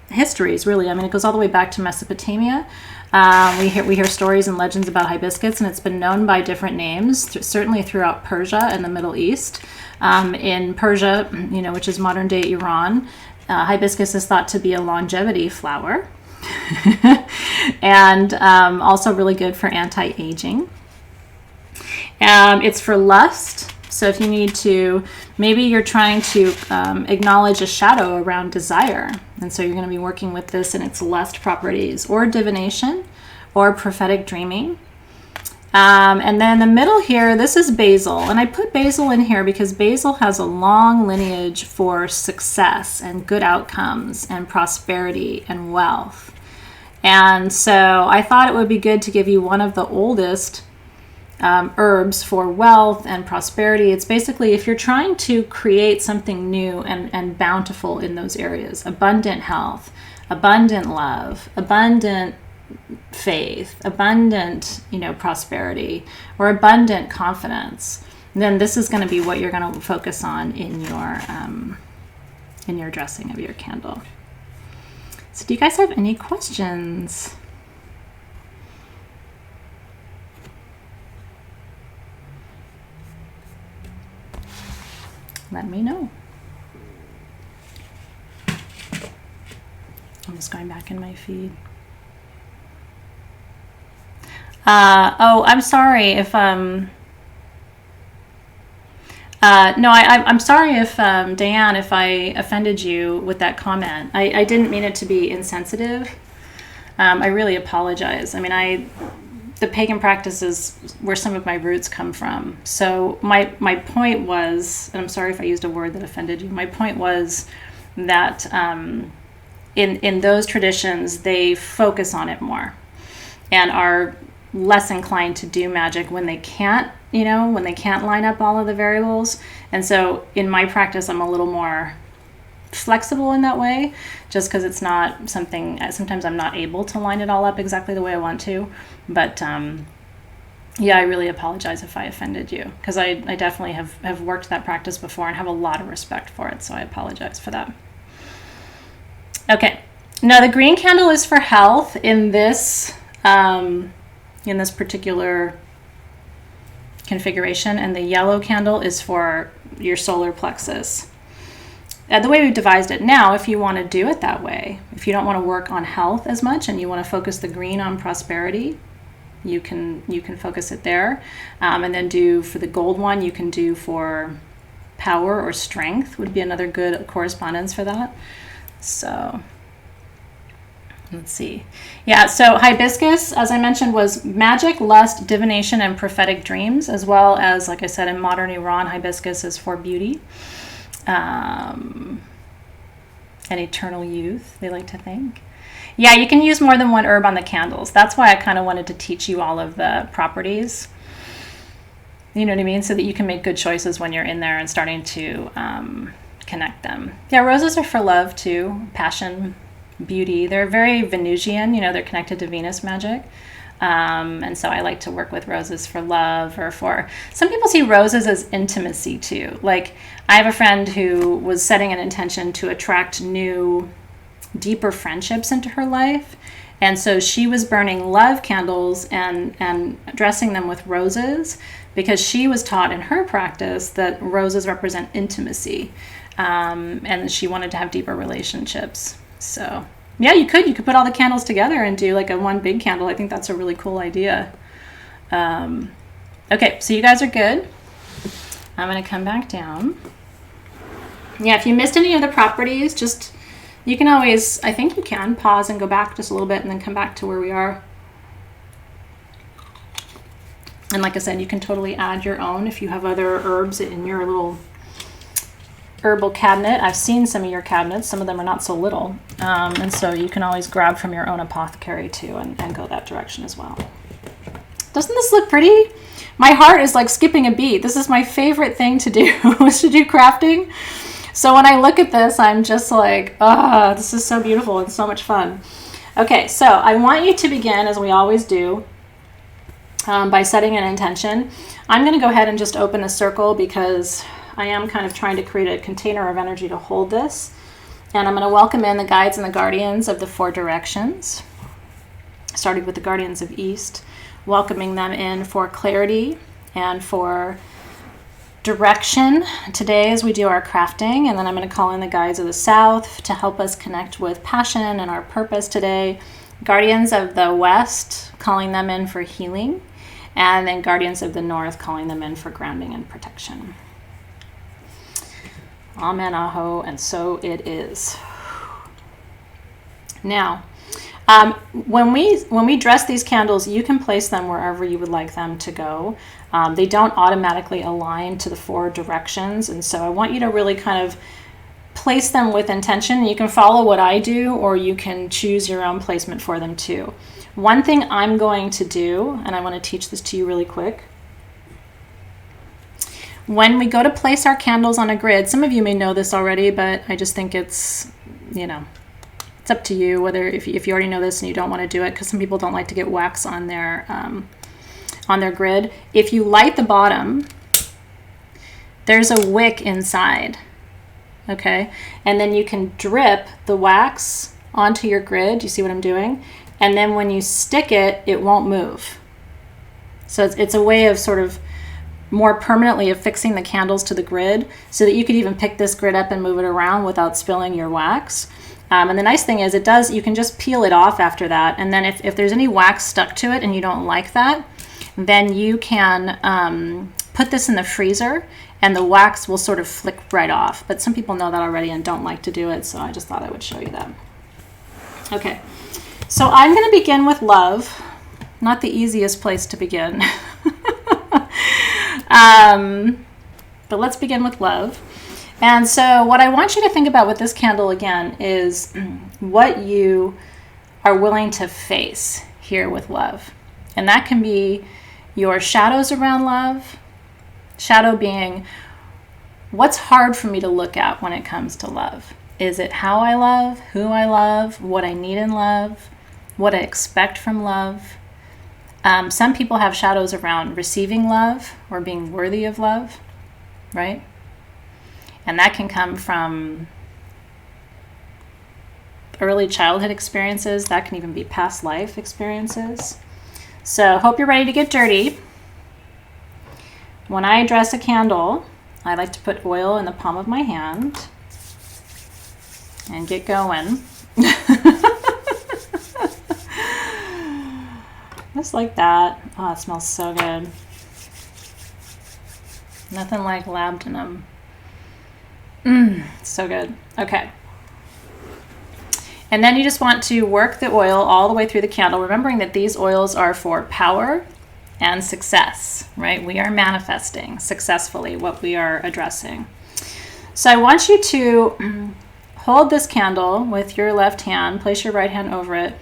histories, really. I mean, it goes all the way back to Mesopotamia. We hear stories and legends about hibiscus, and it's been known by different names, certainly throughout Persia and the Middle East. In Persia, which is modern day Iran, hibiscus is thought to be a longevity flower, and also really good for anti-aging. It's for lust. So if you need to, maybe you're trying to acknowledge a shadow around desire. And so you're going to be working with this and its lust properties, or divination, or prophetic dreaming. And then in the middle here, this is basil. And I put basil in here because basil has a long lineage for success and good outcomes and prosperity and wealth. And so I thought it would be good to give you one of the oldest herbs for wealth and prosperity. It's basically if you're trying to create something new and bountiful in those areas, abundant health, abundant love, abundant faith, abundant, prosperity, or abundant confidence, then this is going to be what you're going to focus on in your dressing of your candle. So do you guys have any questions? Let me know. I'm just going back in my feed. I'm sorry if I'm sorry if Diane, if I offended you with that comment. I didn't mean it to be insensitive. I really apologize. I mean, the pagan practices where some of my roots come from. So my point was, and I'm sorry if I used a word that offended you, my point was that in those traditions, they focus on it more and are less inclined to do magic when they can't, when they can't line up all of the variables. And so in my practice, I'm a little more flexible in that way, just because it's not something, sometimes I'm not able to line it all up exactly the way I want to. But yeah, I really apologize if I offended you, because I definitely have worked that practice before and have a lot of respect for it. So I apologize for that. Okay, now the green candle is for health in this particular configuration, and the yellow candle is for your solar plexus. The way we've devised it now, if you want to do it that way, if you don't want to work on health as much and you want to focus the green on prosperity, you can focus it there. And then do for the gold one, you can do for power or strength would be another good correspondence for that. So let's see. Yeah, so hibiscus, as I mentioned, was magic, lust, divination, and prophetic dreams, as well as, like I said, in modern Iran, hibiscus is for beauty. And eternal youth, they like to think. Yeah, you can use more than one herb on the candles. That's why I kind of wanted to teach you all of the properties. You know what I mean? So that you can make good choices when you're in there and starting to connect them. Yeah, roses are for love too, passion, beauty. They're very Venusian, they're connected to Venus magic. And so I like to work with roses for love, or for some people see roses as intimacy too. Like I have a friend who was setting an intention to attract new, deeper friendships into her life. And so she was burning love candles and dressing them with roses, because she was taught in her practice that roses represent intimacy. And she wanted to have deeper relationships. So yeah, you could put all the candles together and do like a one big candle. I think that's a really cool idea. Okay, so you guys are good. I'm going to come back down. Yeah, if you missed any of the properties, just, you can always, I think you can pause and go back just a little bit and then come back to where we are. And like I said, you can totally add your own if you have other herbs in your little herbal cabinet. I've seen some of your cabinets. Some of them are not so little. And so you can always grab from your own apothecary too and go that direction as well. Doesn't this look pretty? My heart is like skipping a beat. This is my favorite thing to do, is to do crafting. So when I look at this, I'm just like, ah, this is so beautiful and so much fun. Okay, so I want you to begin, as we always do, by setting an intention. I'm going to go ahead and just open a circle because I am kind of trying to create a container of energy to hold this. And I'm going to welcome in the guides and the guardians of the 4 directions, starting with the guardians of East, welcoming them in for clarity and for direction today as we do our crafting. And then I'm going to call in the guides of the South to help us connect with passion and our purpose today. Guardians of the West, calling them in for healing. And then guardians of the North, calling them in for grounding and protection. Amen, aho, and so it is. Now, when we dress these candles, you can place them wherever you would like them to go. They don't automatically align to the 4 directions, and so I want you to really kind of place them with intention. You can follow what I do, or you can choose your own placement for them too. One thing I'm going to do, and I want to teach this to you really quick. When we go to place our candles on a grid, some of you may know this already, but I just think it's, it's up to you whether if you already know this and you don't want to do it, because some people don't like to get wax on their grid. If you light the bottom, there's a wick inside, okay? And then you can drip the wax onto your grid. You see what I'm doing? And then when you stick it, it won't move. So it's a way of sort of more permanently affixing the candles to the grid so that you could even pick this grid up and move it around without spilling your wax. And the nice thing is you can just peel it off after that. And then if there's any wax stuck to it and you don't like that, then you can put this in the freezer and the wax will sort of flick right off. But some people know that already and don't like to do it, so I just thought I would show you that. Okay, so I'm going to begin with love. Not the easiest place to begin. But let's begin with love. And so what I want you to think about with this candle again is what you are willing to face here with love. And that can be your shadows around love. Shadow being what's hard for me to look at when it comes to love. Is it how I love, who I love, what I need in love, what I expect from love? Some people have shadows around receiving love or being worthy of love, right? And that can come from early childhood experiences. That can even be past life experiences. So hope you're ready to get dirty. When I dress a candle, I like to put oil in the palm of my hand and get going. Just like that. Oh, it smells so good. Nothing like labdanum. So good. Okay. And then you just want to work the oil all the way through the candle, remembering that these oils are for power and success, right? We are manifesting successfully what we are addressing. So I want you to hold this candle with your left hand, place your right hand over it,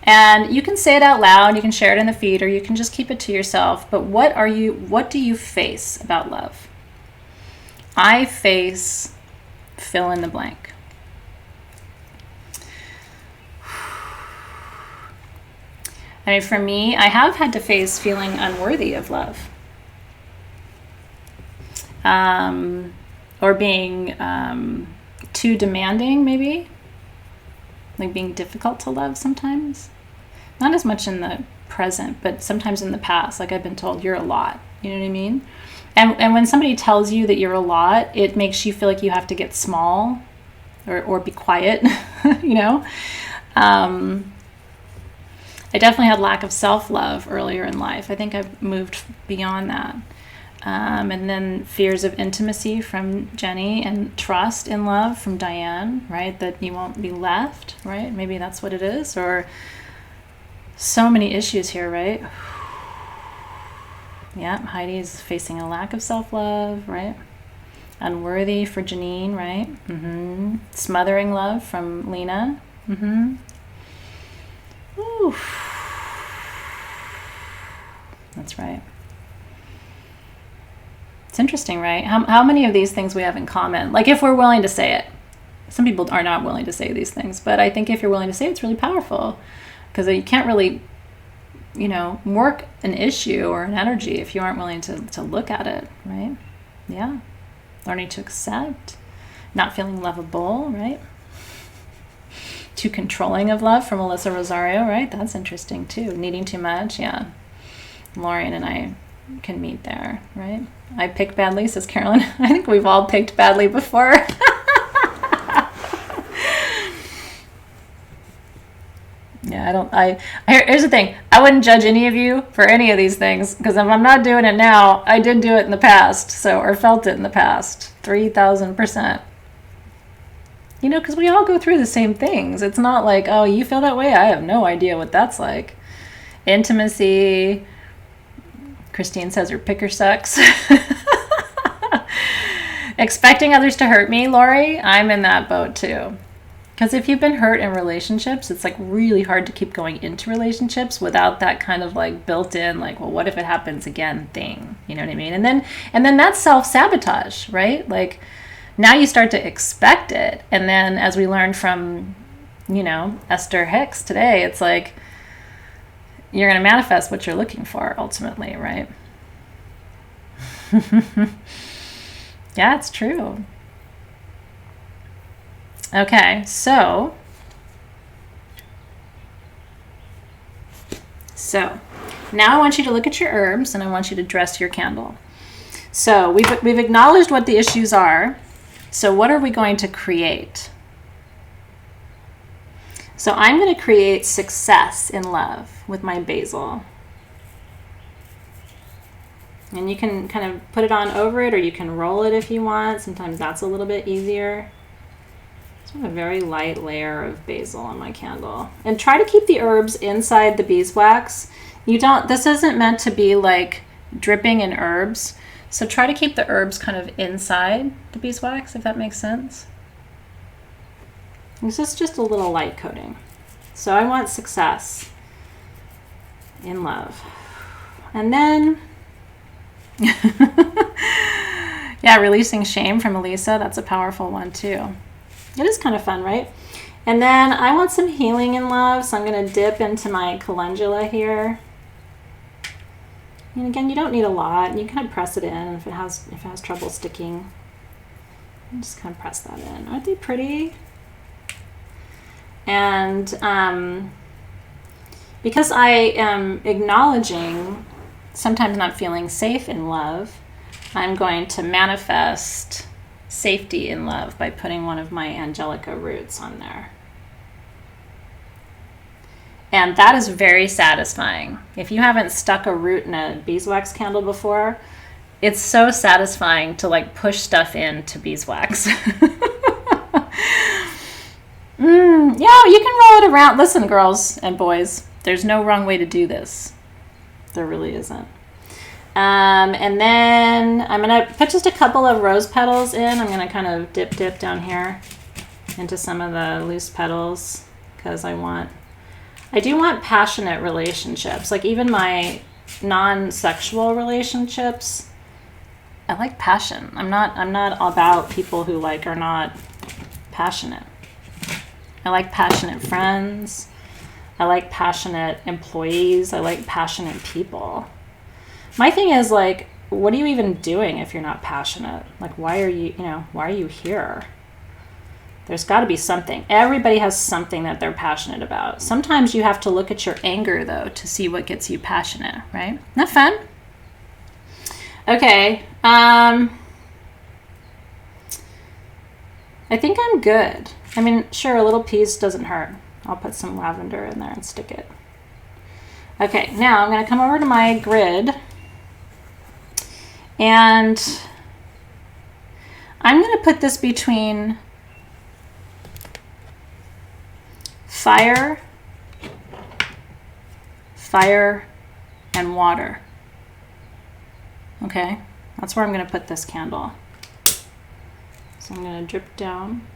and you can say it out loud, you can share it in the feed, or you can just keep it to yourself. But what do you face about love? I face fill in the blank. I mean, for me, I have had to face feeling unworthy of love. Or being too demanding, maybe. Like being difficult to love sometimes. Not as much in the present, but sometimes in the past. Like I've been told, you're a lot. You know what I mean? And when somebody tells you that you're a lot, it makes you feel like you have to get small or be quiet, you know? I definitely had lack of self-love earlier in life. I think I've moved beyond that. And then fears of intimacy from Jenny, and trust in love from Diane, right? That you won't be left, right? Maybe that's what it is. Or so many issues here, right? Yeah, Heidi is facing a lack of self-love, right? Unworthy for Janine, right? Smothering love from Lena. Ooh. That's right. It's interesting, right? How many of these things we have in common? Like if we're willing to say it. Some people are not willing to say these things, but I think if you're willing to say it, it's really powerful, because you can't really, work an issue or an energy if you aren't willing to look at it, right? Yeah. Learning to accept, not feeling lovable, right? Too controlling of love from Melissa Rosario, right? That's interesting too. Needing too much, yeah. Lorian and I can meet there, right? I picked badly, says Carolyn. I think we've all picked badly before. Yeah, here's the thing. I wouldn't judge any of you for any of these things, because if I'm not doing it now, I did do it in the past, or felt it in the past, 3,000%. Because we all go through the same things. It's not like, oh, you feel that way? I have no idea what that's like. Intimacy. Christine says her picker sucks. Expecting others to hurt me, Lori, I'm in that boat too. Because if you've been hurt in relationships, it's like really hard to keep going into relationships without that kind of like built-in, like, well, what if it happens again thing? You know what I mean? And then that's self-sabotage, right? Like now you start to expect it. And then as we learned from, Esther Hicks today, it's like, you're going to manifest what you're looking for ultimately, right? Yeah, it's true. Okay, so now I want you to look at your herbs, and I want you to dress your candle. So we've acknowledged what the issues are. So what are we going to create? So I'm going to create success in love with my basil. And you can kind of put it on over it, or you can roll it if you want. Sometimes that's a little bit easier. So I have a very light layer of basil on my candle. And try to keep the herbs inside the beeswax. This isn't meant to be like dripping in herbs. So try to keep the herbs kind of inside the beeswax, if that makes sense. This is just a little light coating. So I want success in love. And then, yeah, releasing shame from Elisa. That's a powerful one too. It is kind of fun, right? And then I want some healing in love. So I'm going to dip into my calendula here. And again, you don't need a lot. You kind of press it in if it has trouble sticking. Just kind of press that in. Aren't they pretty? And because I am acknowledging sometimes not feeling safe in love, I'm going to manifest safety in love by putting one of my Angelica roots on there. And that is very satisfying. If you haven't stuck a root in a beeswax candle before, it's so satisfying to like push stuff into beeswax. Yeah, you can roll it around. Listen, girls and boys, there's no wrong way to do this. There really isn't. And then I'm going to put just a couple of rose petals in. I'm going to kind of dip down here into some of the loose petals, because I do want passionate relationships. Like even my non-sexual relationships, I like passion. I'm not about people who like are not passionate. I like passionate friends. I like passionate employees. I like passionate people. My thing is like, what are you even doing if you're not passionate? Like, why are you here? There's got to be something. Everybody has something that they're passionate about. Sometimes you have to look at your anger, though, to see what gets you passionate, right? Isn't that fun? Okay. I think I'm good. I mean, sure, a little piece doesn't hurt. I'll put some lavender in there and stick it. Okay, now I'm going to come over to my grid. And I'm going to put this between fire, and water. Okay, that's where I'm going to put this candle. So I'm going to drip down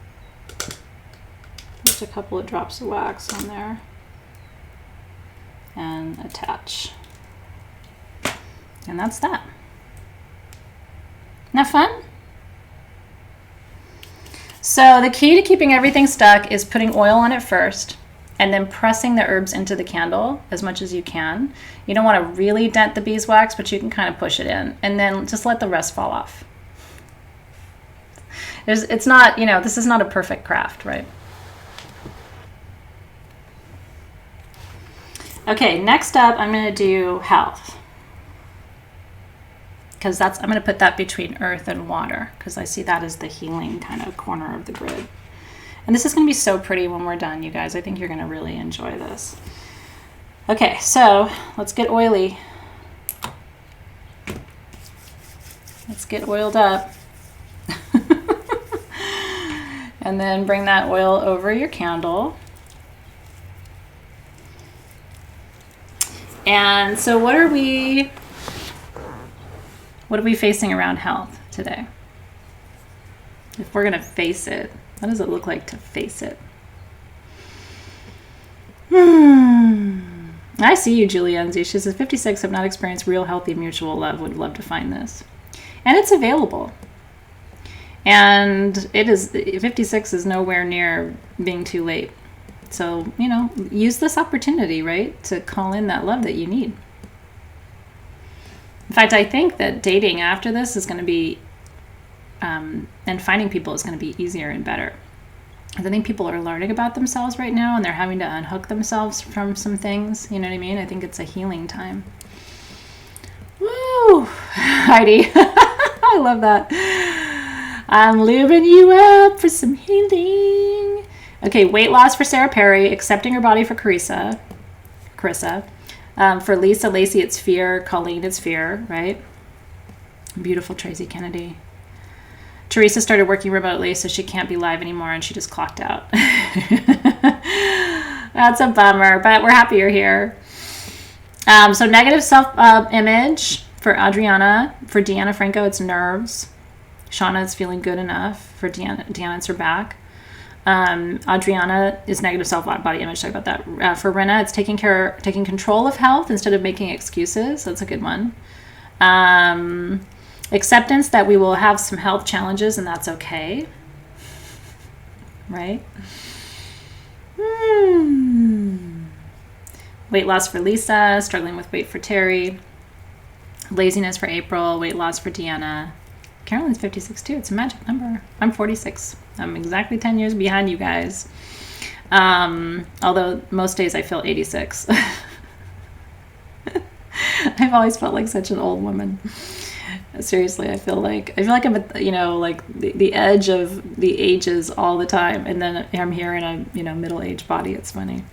just a couple of drops of wax on there and attach. And that's that. Isn't that fun? So the key to keeping everything stuck is putting oil on it first and then pressing the herbs into the candle as much as you can. You don't want to really dent the beeswax, but you can kind of push it in and then just let the rest fall off. It's not, this is not a perfect craft, right? Okay, next up, I'm going to do health. Because I'm going to put that between earth and water, because I see that as the healing kind of corner of the grid. And this is going to be so pretty when we're done, you guys. I think you're going to really enjoy this. Okay, so let's get oily. Let's get oiled up. And then bring that oil over your candle. And so what are we facing around health today? If we're going to face it, what does it look like to face it? I see you, Julienzi. She says, 56 have not experienced real healthy mutual love. Would love to find this. And it's available. And 56 is nowhere near being too late. So, use this opportunity, right, to call in that love that you need. In fact, I think that dating after this is going to be, and finding people is going to be easier and better. I think people are learning about themselves right now, and they're having to unhook themselves from some things. You know what I mean? I think it's a healing time. Woo! Heidi. I love that. I'm lubing you up for some healing. Okay, weight loss for Sarah Perry, accepting her body for Carissa. For Lisa Lacey, it's fear. Colleen, it's fear, right? Beautiful Tracy Kennedy. Teresa started working remotely, so she can't be live anymore, and she just clocked out. That's a bummer, but we're happy you're here. So negative self-image for Adriana. For Deanna Franco, it's nerves. Shauna, it's feeling good enough. For Deanna, it's her back. Adriana is negative self-body image. Talk about that. For Rena, it's taking control of health instead of making excuses. That's a good one. Acceptance that we will have some health challenges and that's okay. Right? Weight loss for Lisa. Struggling with weight for Terry. Laziness for April. Weight loss for Deanna. Carolyn's 56 too. It's a magic number. I'm 46. I'm exactly 10 years behind you guys. Although most days I feel 86. I've always felt like such an old woman. Seriously, I feel like I'm at the edge of the ages all the time, and then I'm here in a middle-aged body. It's funny.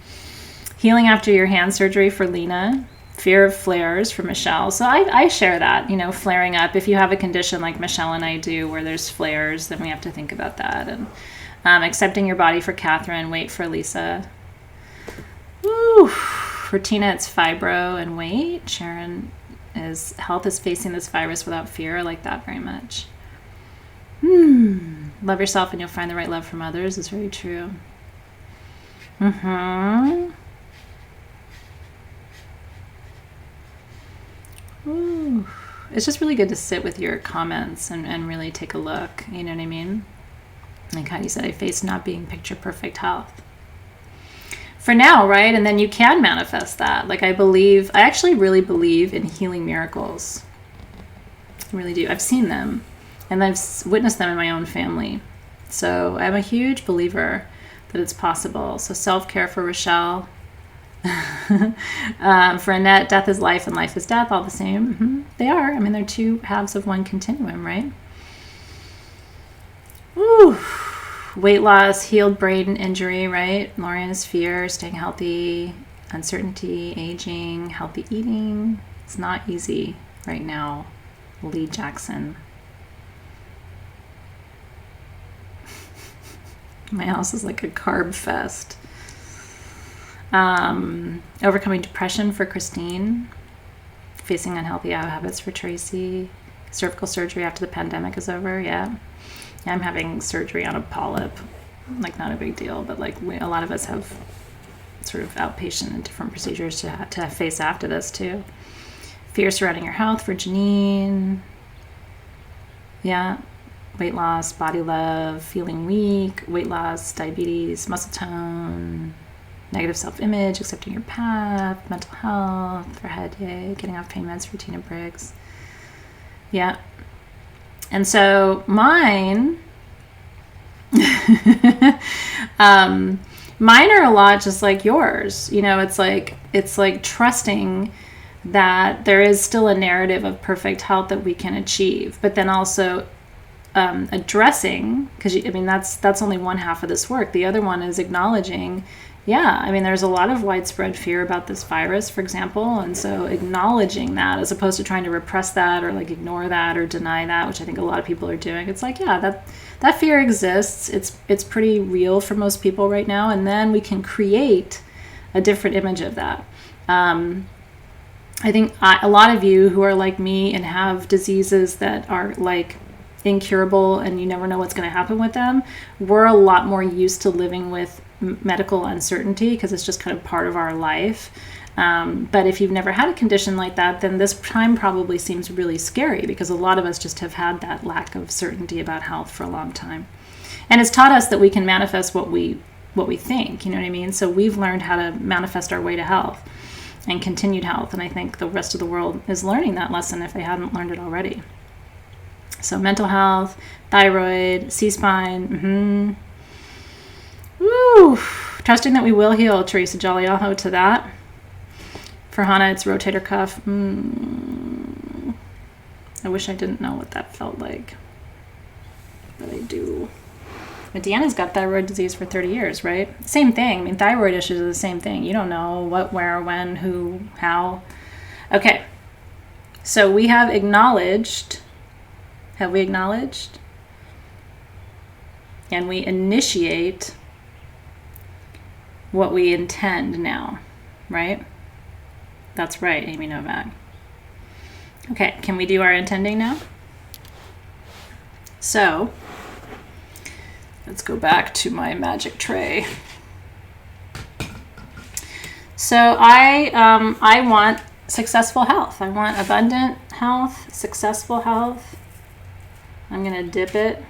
Healing after your hand surgery for Lena. Fear of flares for Michelle. So I share that, flaring up. If you have a condition like Michelle and I do where there's flares, then we have to think about that. And accepting your body for Catherine, weight for Lisa. Woo. For Tina, it's fibro and weight. Sharon is health is facing this virus without fear. I like that very much. Love yourself and you'll find the right love from others is very true. Ooh. It's just really good to sit with your comments and really take a look. You know what I mean? Like how you said, I face not being picture perfect health. For now, right? And then you can manifest that. Like I actually really believe in healing miracles. I really do. I've seen them and I've witnessed them in my own family. So I'm a huge believer that it's possible. So self-care for Rochelle. For Annette, death is life and life is death, all the same. They are. I mean, they're two halves of one continuum, right? Ooh. Weight loss, healed brain injury, right? Lorian is fear, staying healthy, uncertainty, aging, healthy eating. It's not easy right now. Lee Jackson. My house is like a carb fest. Overcoming depression for Christine. Facing unhealthy habits for Tracy. Cervical surgery after the pandemic is over. Yeah, I'm having surgery on a polyp. Like, not a big deal, but like a lot of us have sort of outpatient and different procedures to face after this too. Fear surrounding your health for Janine. Yeah. Weight loss, body love, feeling weak, weight loss, diabetes, muscle tone, negative self-image, accepting your path, mental health for headache, getting off pain meds for Tina Briggs. Yeah. And so mine, mine are a lot just like yours. You know, it's like trusting that there is still a narrative of perfect health that we can achieve, but then also addressing, because I mean that's only one half of this work. The other one is acknowledging, I mean there's a lot of widespread fear about this virus, for example, and so acknowledging that as opposed to trying to repress that or like ignore that or deny that, which I think a lot of people are doing. It's like, that fear exists. It's pretty real for most people right now, and then we can create a different image of that. I think a lot of you who are like me and have diseases that are like incurable and you never know what's going to happen with them, we're a lot more used to living with medical uncertainty because it's just kind of part of our life. But if you've never had a condition like that, then this time probably seems really scary because a lot of us just have had that lack of certainty about health for a long time. And it's taught us that we can manifest what we think, you know what I mean? So we've learned how to manifest our way to health and continued health. And I think the rest of the world is learning that lesson if they hadn't learned it already. So mental health, thyroid, C-spine. Woo! Trusting that we will heal, Teresa Jolly-Aho to that. For Hannah, it's rotator cuff. I wish I didn't know what that felt like, but I do. But Deanna's got thyroid disease for 30 years, right? Same thing. I mean, thyroid issues are the same thing. You don't know what, where, when, who, how. Okay. So we have acknowledged. Have we acknowledged? And we initiate what we intend now, right? That's right, Amy Novak. Okay, can we do our intending now? So, let's go back to my magic tray. So I want successful health. I want abundant health, successful health. I'm going to dip it.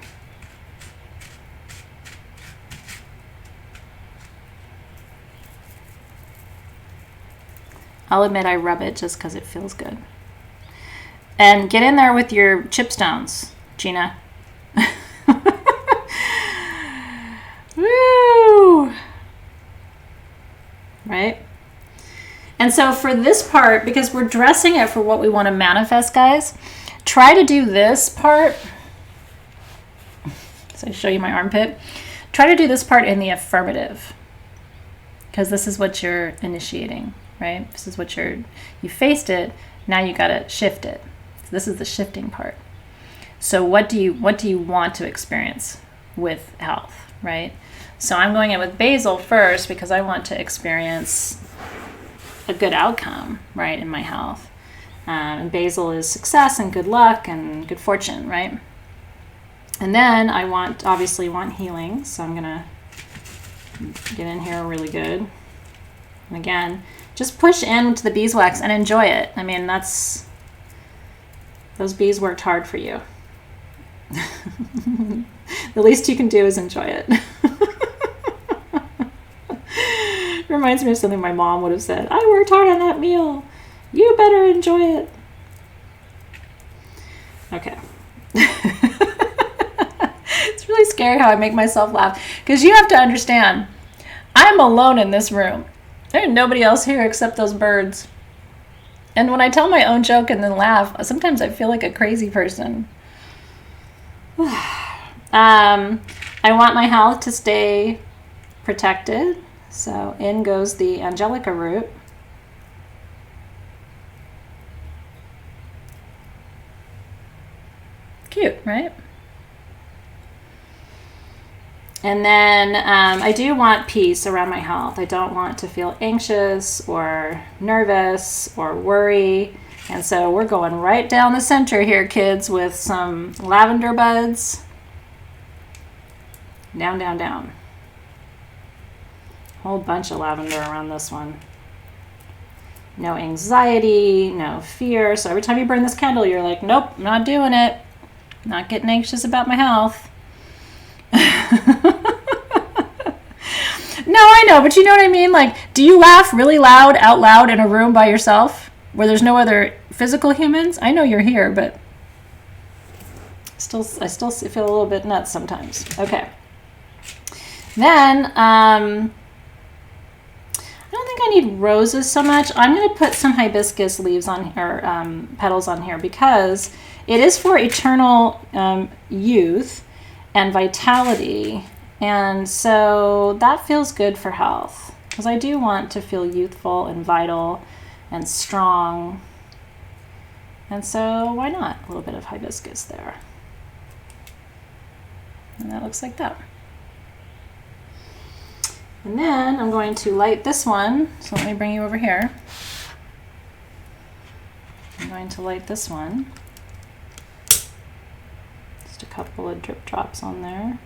I'll admit I rub it just because it feels good. And get in there with your chipstones, Gina. Woo! Right? And so for this part, because we're dressing it for what we want to manifest, guys, try to do this part. So I show you my armpit. Try to do this part in the affirmative, because this is what you're initiating, right? This is what you faced it. Now you got to shift it. So this is the shifting part. So what do you want to experience with health, right? So I'm going in with basil first because I want to experience a good outcome, right, in my health. And basil is success and good luck and good fortune, right? And then I obviously want healing. So I'm going to get in here really good. And again, just push into the beeswax and enjoy it. I mean, those bees worked hard for you. The least you can do is enjoy it. Reminds me of something my mom would have said. I worked hard on that meal. You better enjoy it. Okay. It's really scary how I make myself laugh. Because you have to understand, I'm alone in this room. There's nobody else here except those birds. And when I tell my own joke and then laugh, sometimes I feel like a crazy person. I want my health to stay protected. So in goes the Angelica root. right? And then I do want peace around my health. I don't want to feel anxious or nervous or worry. And so we're going right down the center here, kids, with some lavender buds. Down, down, down. Whole bunch of lavender around this one. No anxiety, no fear. So every time you burn this candle, you're like, nope, I'm not doing it. Not getting anxious about my health. No, I know, but you know what I mean? Like, do you laugh really loud, out loud in a room by yourself where there's no other physical humans? I know you're here, but I still feel a little bit nuts sometimes. Okay. Then, I don't think I need roses so much. I'm going to put some hibiscus leaves on here, petals on here, because it is for eternal youth and vitality. And so that feels good for health, because I do want to feel youthful and vital and strong. And so why not a little bit of hibiscus there? And that looks like that. And then I'm going to light this one. So let me bring you over here. I'm going to light this one. Just a couple of drip drops on there.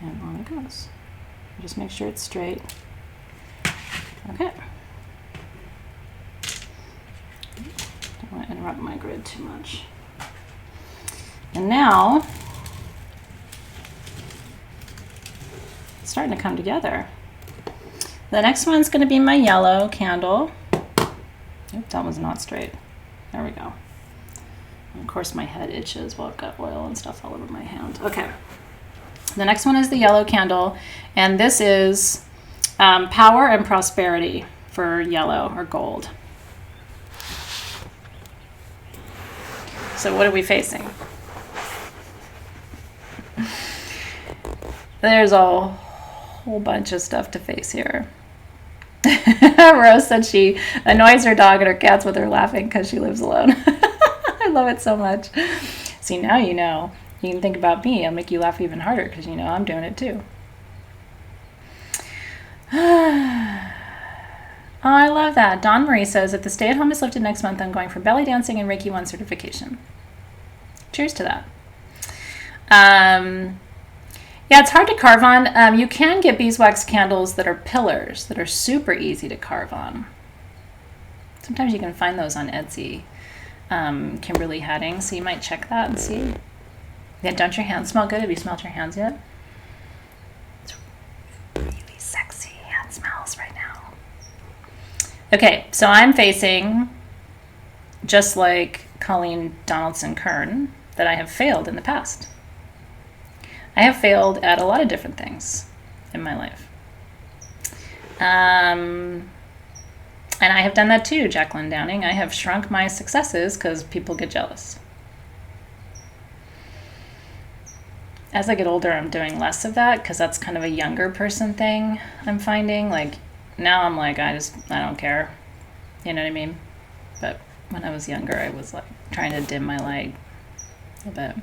And on it goes. Just make sure it's straight. Okay. Don't want to interrupt my grid too much. And now, it's starting to come together. The next one's going to be my yellow candle. Oop, that one's not straight. There we go. And of course my head itches while I've got oil and stuff all over my hand. Okay. The next one is the yellow candle, and this is power and prosperity for yellow or gold. So what are we facing? There's a whole bunch of stuff to face here. Rose said she annoys her dog and her cats with her laughing because she lives alone. I love it so much. See, now you know. You can think about me. I'll make you laugh even harder because you know I'm doing it too. Oh, I love that. Dawn Marie says, if the stay-at-home is lifted next month, I'm going for belly dancing and Reiki 1 certification. Cheers to that. Yeah, it's hard to carve on. You can get beeswax candles that are pillars that are super easy to carve on. Sometimes you can find those on Etsy. Kimberly Hadding, so you might check that and see. Yeah, don't your hands smell good? Have you smelled your hands yet? It's really sexy hand smells right now. Okay, so I'm facing, just like Colleen Donaldson Kern, that I have failed in the past. I have failed at a lot of different things in my life. And I have done that too, Jacqueline Downing. I have shrunk my successes because people get jealous. As I get older, I'm doing less of that because that's kind of a younger person thing I'm finding. Like, now I'm like, I don't care. You know what I mean? But when I was younger, I was like trying to dim my light a bit.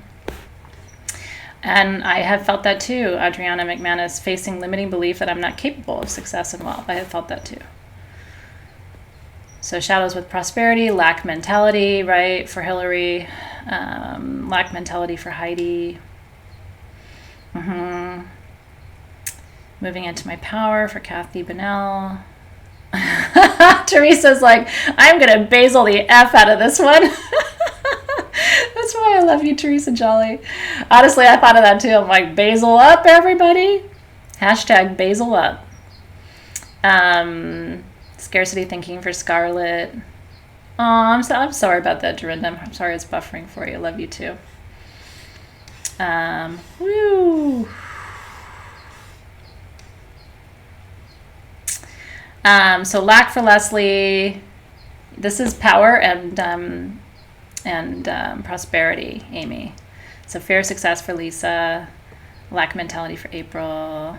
And I have felt that too, Adriana McManus, facing limiting belief that I'm not capable of success and wealth. I have felt that too. So shadows with prosperity, lack mentality, right, for Hillary, lack mentality for Heidi. Moving into my power for Kathy Bennell. Teresa's like, I'm going to basil the F out of this one. That's why I love you, Teresa Jolly. Honestly, I thought of that too. I'm like, basil up, everybody. Hashtag basil up. Scarcity thinking for Scarlett. Oh, I'm sorry about that, Dorinda. I'm sorry it's buffering for you. Love you too. Woo. So lack for Leslie. This is power and prosperity, Amy. So fear of success for Lisa. Lack mentality for April.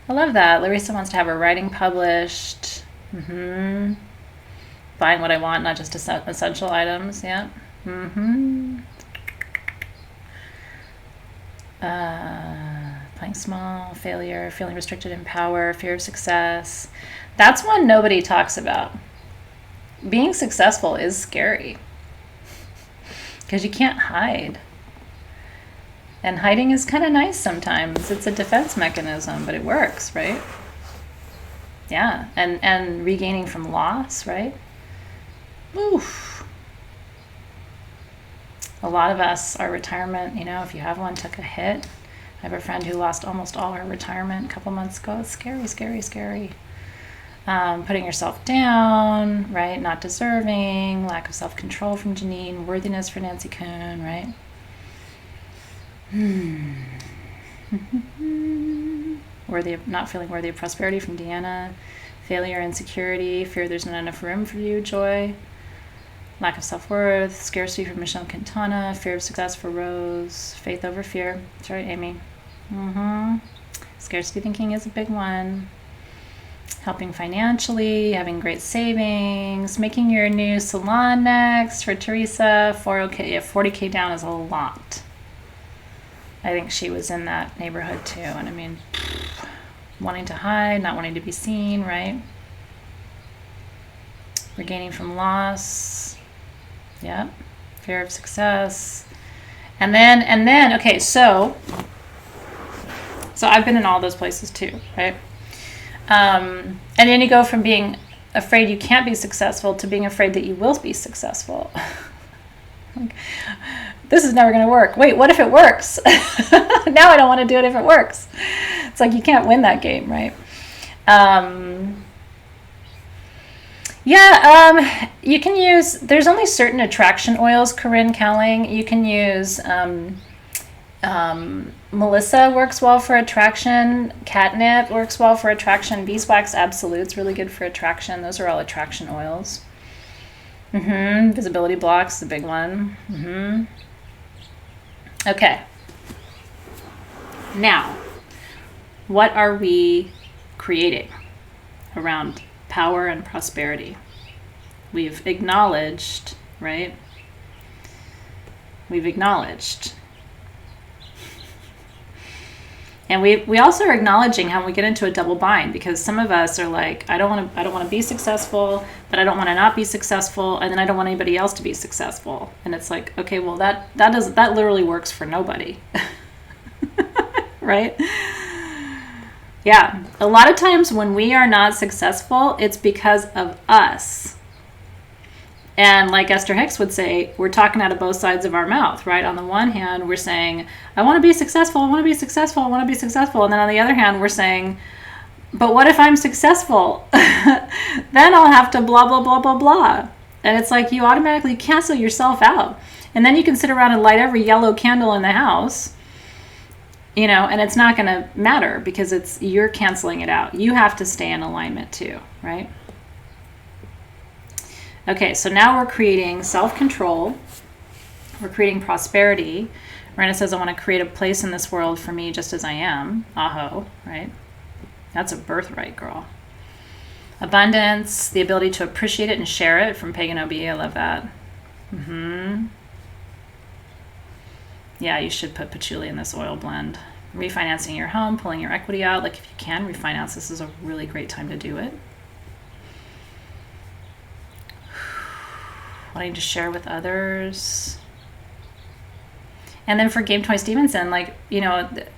I love that. Larissa wants to have her writing published. Buying what I want, not just essential items. Yeah. Mm-hmm. Playing small, failure, feeling restricted in power, fear of success. That's one nobody talks about. Being successful is scary because you can't hide. And hiding is kind of nice sometimes. It's a defense mechanism, but it works, right? Yeah, and regaining from loss, right? Oof. A lot of us, our retirement, if you have one, took a hit. I have a friend who lost almost all her retirement a couple months ago. It's scary, scary, scary. Putting yourself down, right? Not deserving, lack of self-control from Janine, worthiness for Nancy Kuhn, right? Not feeling worthy of prosperity from Deanna, failure, insecurity, fear there's not enough room for you, Joy, lack of self-worth, scarcity for Michelle Quintana, fear of success for Rose, faith over fear. That's right, Amy. Scarcity thinking is a big one. Helping financially, having great savings, making your new salon next for Teresa. 40K down is a lot. I think she was in that neighborhood too. And I mean, wanting to hide, not wanting to be seen, right? Regaining from loss. Yep. Fear of success. And then, okay, so I've been in all those places too, right? And then you go from being afraid you can't be successful to being afraid that you will be successful. This is never going to work. Wait, what if it works? Now I don't want to do it if it works. It's like you can't win that game, right? You can use, there's only certain attraction oils, Corinne Cowling. You can use Melissa works well for attraction. Catnip works well for attraction. Beeswax Absolute's really good for attraction. Those are all attraction oils. Visibility blocks, the big one. Okay. Now, what are we creating around power and prosperity? We've acknowledged, right? We've acknowledged. And we also are acknowledging how we get into a double bind, because some of us are like, I don't want to be successful, but I don't want to not be successful, and then I don't want anybody else to be successful. And it's like, okay, well that literally works for nobody. Right? Yeah. A lot of times when we are not successful, it's because of us. And like Esther Hicks would say, we're talking out of both sides of our mouth, right? On the one hand, we're saying, I want to be successful, I want to be successful, I want to be successful. And then on the other hand, we're saying, but what if I'm successful? Then I'll have to blah, blah, blah, blah, blah. And it's like you automatically cancel yourself out. And then you can sit around and light every yellow candle in the house, and it's not going to matter because you're canceling it out. You have to stay in alignment too, right? Okay, so now we're creating self-control. We're creating prosperity. Miranda says, I want to create a place in this world for me just as I am. Aho, right? That's a birthright, girl. Abundance, the ability to appreciate it and share it, from Pagan OB. I love that. Yeah, you should put patchouli in this oil blend. Refinancing your home, pulling your equity out. Like if you can refinance, this is a really great time to do it. Wanting to share with others. And then for Game Toy Stevenson,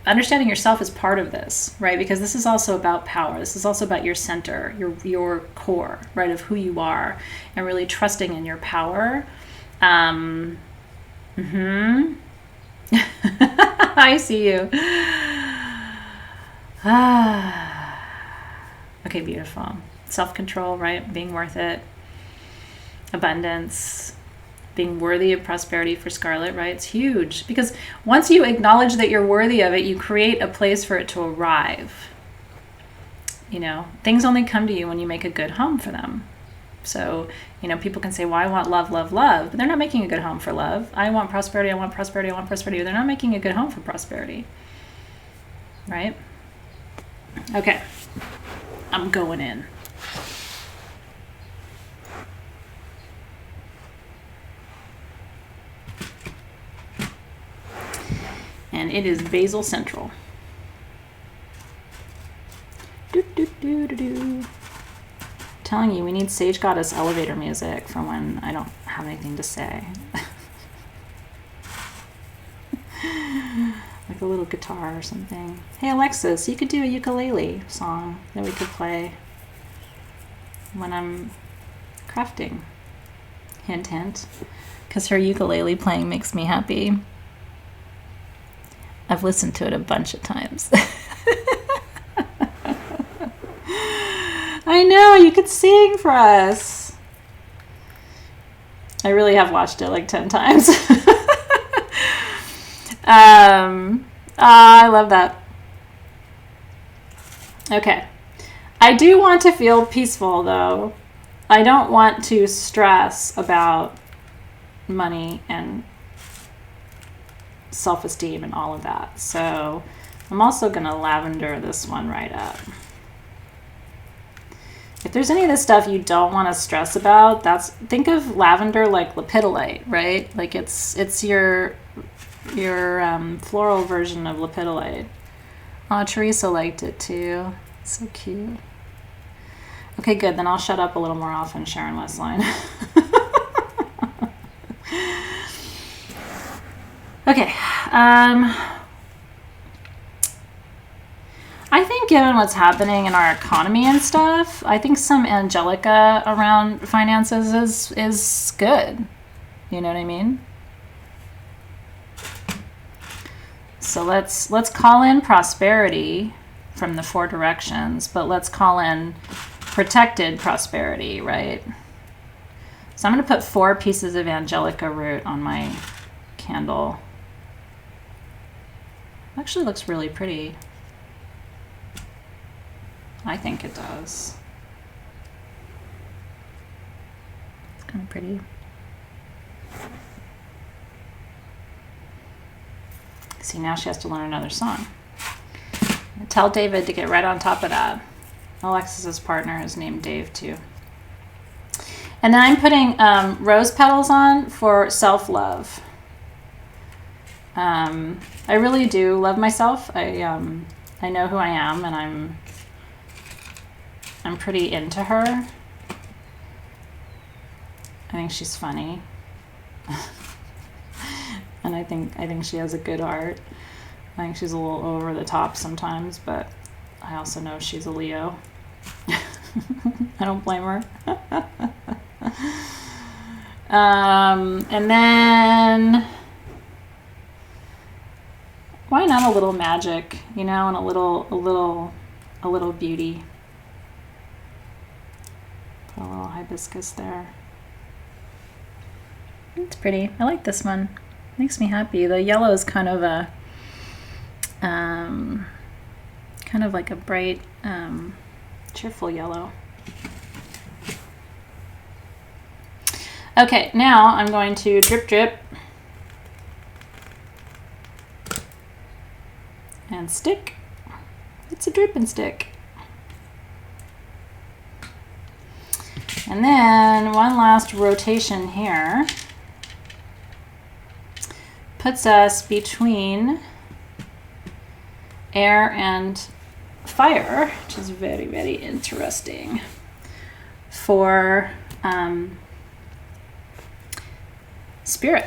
understanding yourself is part of this, right? Because this is also about power. This is also about your center, your core, right, of who you are, and really trusting in your power. I see you. Okay, beautiful. Self-control, right? Being worth it. Abundance, being worthy of prosperity for Scarlett, right? It's huge because once you acknowledge that you're worthy of it, you create a place for it to arrive. Things only come to you when you make a good home for them. So, people can say, well, I want love, love, love, but they're not making a good home for love. I want prosperity, I want prosperity, I want prosperity. They're not making a good home for prosperity, right? Okay, I'm going in. And it is Basil Central. Do, do, do, do, do. Telling you, we need Sage Goddess elevator music for when I don't have anything to say. Like a little guitar or something. Hey Alexis, you could do a ukulele song that we could play when I'm crafting. Hint, hint. Because her ukulele playing makes me happy. I've listened to it a bunch of times. I know, you could sing for us. I really have watched it like 10 times. I love that. Okay. I do want to feel peaceful, though. I don't want to stress about money and self-esteem and all of that. So I'm also going to lavender this one right up. If there's any of this stuff you don't want to stress about, think of lavender like lepidolite, right? Like it's your floral version of lepidolite. Oh, Teresa liked it too. So cute. Okay, good. Then I'll shut up a little more often, Sharon Westline. Okay. I think given what's happening in our economy and stuff, I think some Angelica around finances is good. You know what I mean? So let's call in prosperity from the 4 directions, but let's call in protected prosperity, right? So I'm going to put 4 pieces of Angelica root on my candle. It actually looks really pretty. I think it does. It's kind of pretty. See, now she has to learn another song. Tell David to get right on top of that. Alexis's partner is named Dave too. And then I'm putting rose petals on for self-love. I really do love myself. I know who I am, and I'm pretty into her. I think she's funny. And I think she has a good heart. I think she's a little over the top sometimes, but I also know she's a Leo. I don't blame her. And then why not a little magic, you know, and a little beauty. Put a little hibiscus there. It's pretty. I like this one. Makes me happy. The yellow is kind of a like a bright, cheerful yellow. Okay, now I'm going to drip drip and stick. It's a drip and stick. And then one last rotation here puts us between air and fire, which is very, very interesting for spirit.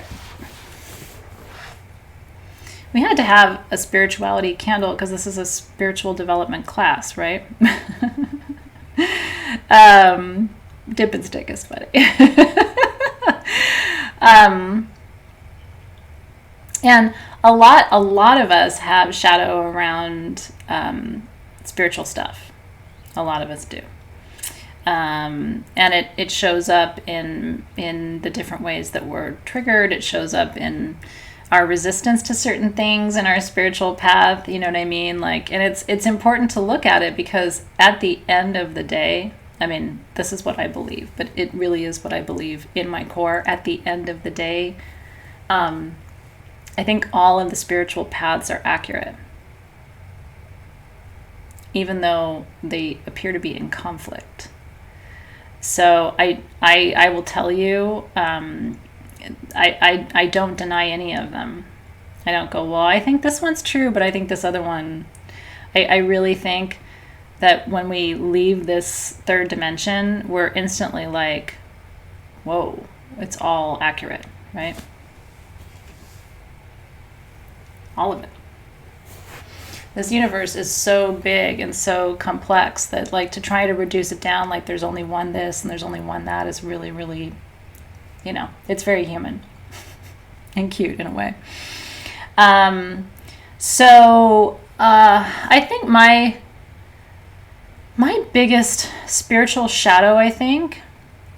We had to have a spirituality candle because this is a spiritual development class, right? Dip and stick is funny. And a lot of us have shadow around spiritual stuff. A lot of us do. And it shows up in the different ways that we're triggered. It shows up in our resistance to certain things in our spiritual path. You know what I mean? Like, and it's important to look at it because at the end of the day, I mean, this is what I believe, but it really is what I believe in my core. At the end of the day, I think all of the spiritual paths are accurate, even though they appear to be in conflict. So I will tell you, I don't deny any of them. I don't go, well, I think this one's true, but I think this other one, I really think that when we leave this third dimension, we're instantly like, whoa, it's all accurate, right? All of it. This universe is so big and so complex that, like, to try to reduce it down like there's only one this and there's only one that is really, really, it's very human and cute in a way. I think my biggest spiritual shadow, I think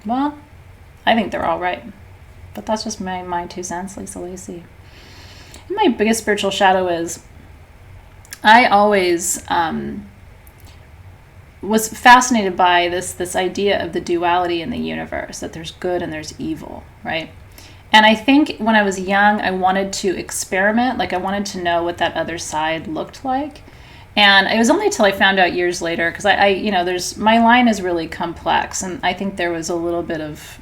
they're all right, but that's just my 2 cents, Lisa Lacy. My biggest spiritual shadow is I always was fascinated by this idea of the duality in the universe, that there's good and there's evil, right? And I think when I was young, I wanted to experiment, like I wanted to know what that other side looked like. And it was only until I found out years later, because my line is really complex, and I think there was a little bit of,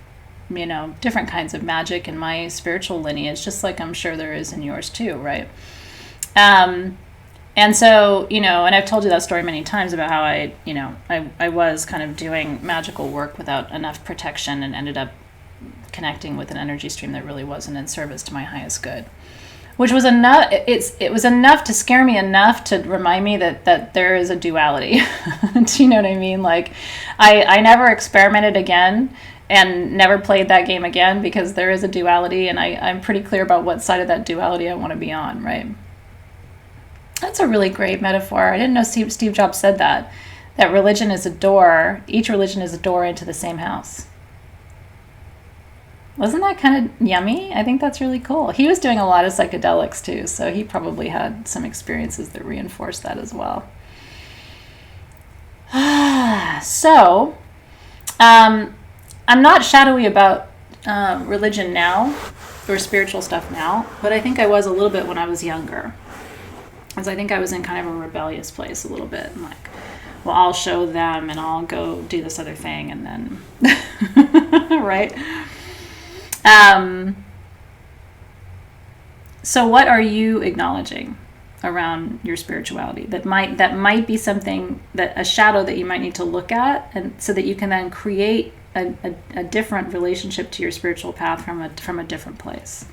different kinds of magic in my spiritual lineage, just like I'm sure there is in yours too, right? And so, and I've told you that story many times about how I was kind of doing magical work without enough protection and ended up connecting with an energy stream that really wasn't in service to my highest good, which was enough. It was enough to scare me enough to remind me that there is a duality. Do you know what I mean? Like, I never experimented again and never played that game again, because there is a duality, and I'm pretty clear about what side of that duality I want to be on, right? That's a really great metaphor. I didn't know Steve Jobs said that religion is a door. Each religion is a door into the same house. Wasn't that kind of yummy? I think that's really cool. He was doing a lot of psychedelics too, so he probably had some experiences that reinforced that as well. So, I'm not shadowy about religion now, or spiritual stuff now, but I think I was a little bit when I was younger. Because I think I was in kind of a rebellious place a little bit. I'm like, well, I'll show them and I'll go do this other thing, and then, right? So what are you acknowledging around your spirituality that might be something, that a shadow that you might need to look at, and so that you can then create a different relationship to your spiritual path from a different place?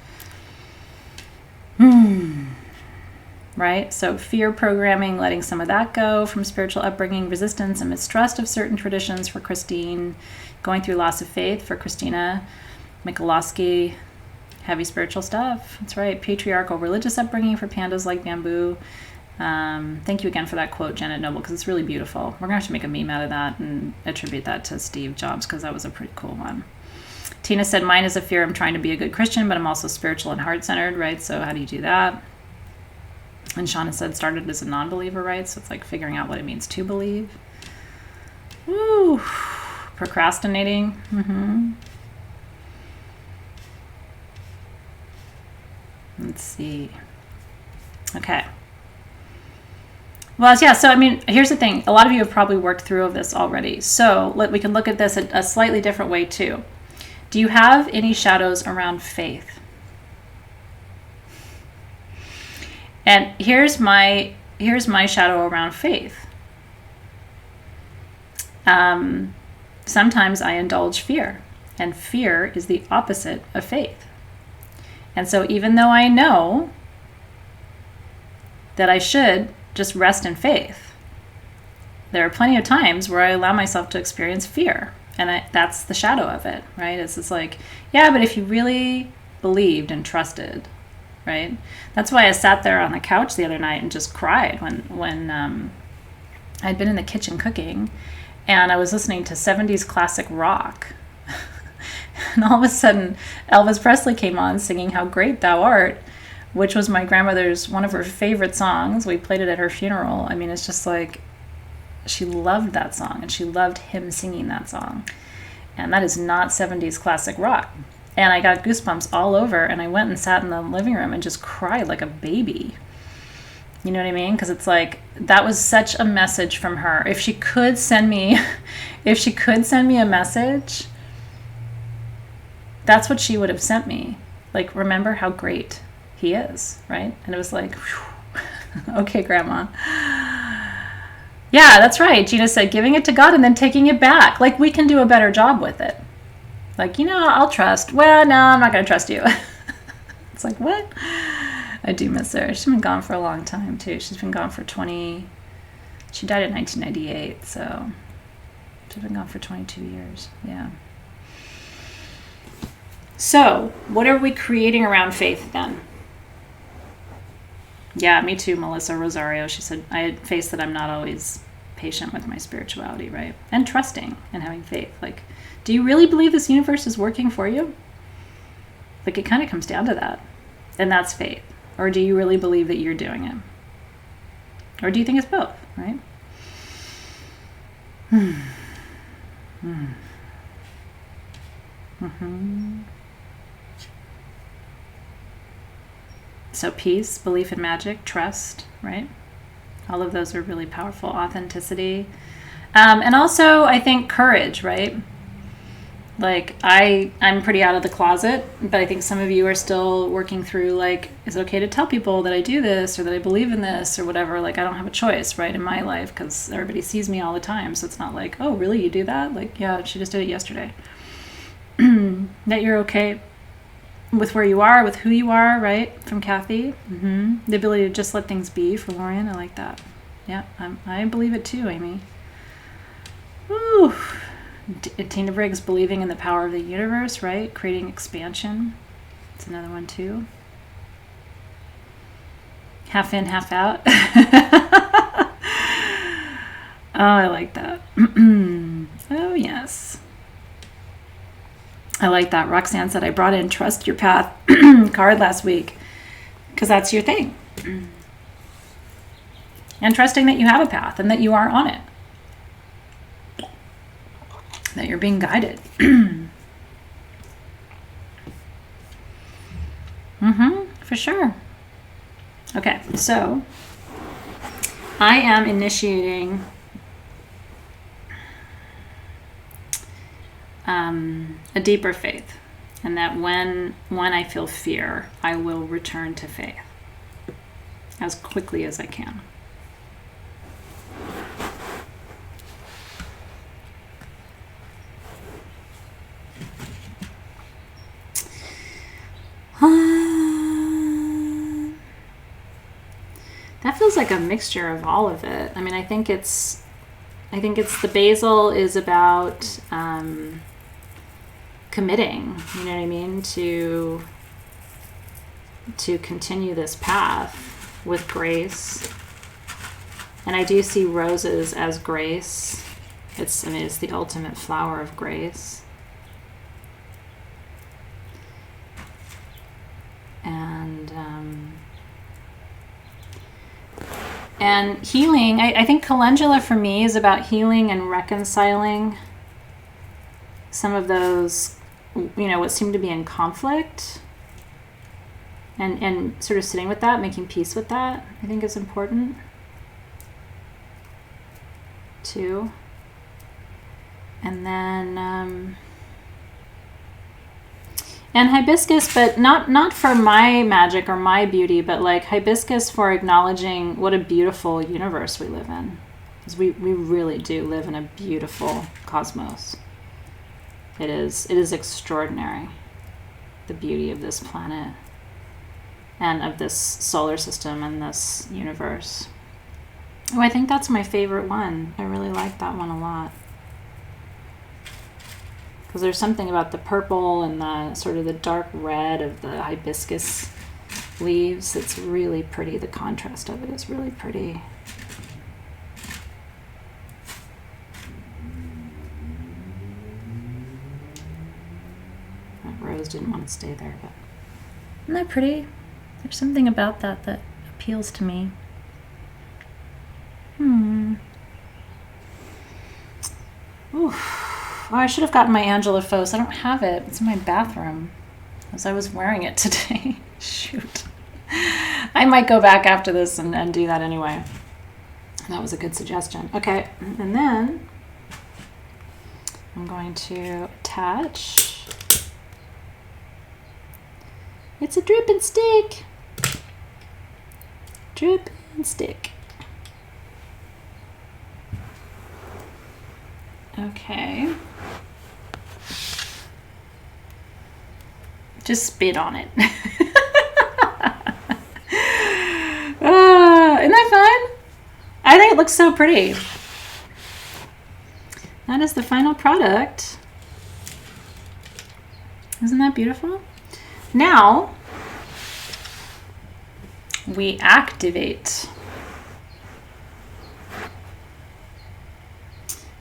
Right? So fear programming, letting some of that go from spiritual upbringing, resistance and mistrust of certain traditions for Christine, going through loss of faith for Christina Michalowski, heavy spiritual stuff. That's right. Patriarchal religious upbringing for pandas like Bamboo. Thank you again for that quote, Janet Noble, because it's really beautiful. We're going to have to make a meme out of that and attribute that to Steve Jobs, because that was a pretty cool one. Tina said, mine is a fear. I'm trying to be a good Christian, but I'm also spiritual and heart-centered, right? So how do you do that? And Shauna said, started as a non-believer, right? So it's like figuring out what it means to believe. Woo! Procrastinating. Let's see. Okay. Well, yeah, so I mean, here's the thing. A lot of you have probably worked through this already. So we can look at this a slightly different way too. Do you have any shadows around faith? And here's my shadow around faith. Sometimes I indulge fear, and fear is the opposite of faith. And so even though I know that I should just rest in faith, there are plenty of times where I allow myself to experience fear, and that's the shadow of it, right? It's just like, yeah, but if you really believed and trusted, right? That's why I sat there on the couch the other night and just cried when I'd been in the kitchen cooking, and I was listening to 70s classic rock. And all of a sudden, Elvis Presley came on singing How Great Thou Art, which was my grandmother's, one of her favorite songs. We played it at her funeral. I mean, it's just like, she loved that song, and she loved him singing that song. And that is not 70s classic rock. And I got goosebumps all over, and I went and sat in the living room and just cried like a baby. You know what I mean? Because it's like, that was such a message from her. If she could send me a message, that's what she would have sent me. Like, remember how great he is, right? And it was like, whew, okay, Grandma. Yeah, that's right. Gina said giving it to God and then taking it back. Like, we can do a better job with it. Like, I'll trust. Well, no, I'm not going to trust you. It's like, what? I do miss her. She's been gone for a long time, too. She's been gone for she died in 1998, so she's been gone for 22 years. Yeah. So, what are we creating around faith then? Yeah, me too, Melissa Rosario. She said, I face that I'm not always patient with my spirituality, right? And trusting and having faith. Like, do you really believe this universe is working for you? Like, it kind of comes down to that. And that's faith. Or do you really believe that you're doing it? Or do you think it's both, right? So peace, belief in magic, trust, right? All of those are really powerful. Authenticity. And also, I think courage, right? Like, I'm pretty out of the closet, but I think some of you are still working through, like, is it okay to tell people that I do this or that I believe in this or whatever? Like, I don't have a choice, right, in my life because everybody sees me all the time. So it's not like, oh, really, you do that? Like, yeah, she just did it yesterday. That you're okay with where you are, with who you are, right? From Kathy. The ability to just let things be for Lorian. I like that. Yeah, I believe it too, Amy. Woo. Tina Briggs, believing in the power of the universe, right? Creating expansion. It's another one too. Half in, half out. Oh, I like that. Oh, yes. I like that. Roxanne said, I brought in Trust Your Path card last week because that's your thing. And trusting that you have a path and that you are on it. That you're being guided. For sure. Okay, so I am initiating a deeper faith, and that when I feel fear, I will return to faith as quickly as I can. That feels like a mixture of all of it. I mean, I think it's the basil is about committing, you know what I mean, to continue this path with grace. And I do see roses as grace. It's the ultimate flower of grace. And healing, I think calendula for me is about healing and reconciling some of those, what seem to be in conflict. And sort of sitting with that, making peace with that, I think is important too. And then and hibiscus, but not for my magic or my beauty, but like hibiscus for acknowledging what a beautiful universe we live in. Because we really do live in a beautiful cosmos. It is extraordinary, the beauty of this planet and of this solar system and this universe. Oh, I think that's my favorite one. I really like that one a lot. Because there's something about the purple and the sort of the dark red of the hibiscus leaves that's really pretty. The contrast of it is really pretty. That rose didn't want to stay there, but isn't that pretty? There's something about that appeals to me. Ooh. Oh, I should have gotten my Angela Fos. I don't have it. It's in my bathroom as I was wearing it today. Shoot. I might go back after this and do that anyway. That was a good suggestion. Okay, and then I'm going to attach. It's a drip and stick. Drip and stick. Okay. Just spit on it. Isn't that fun? I think it looks so pretty. That is the final product. Isn't that beautiful? Now, we activate.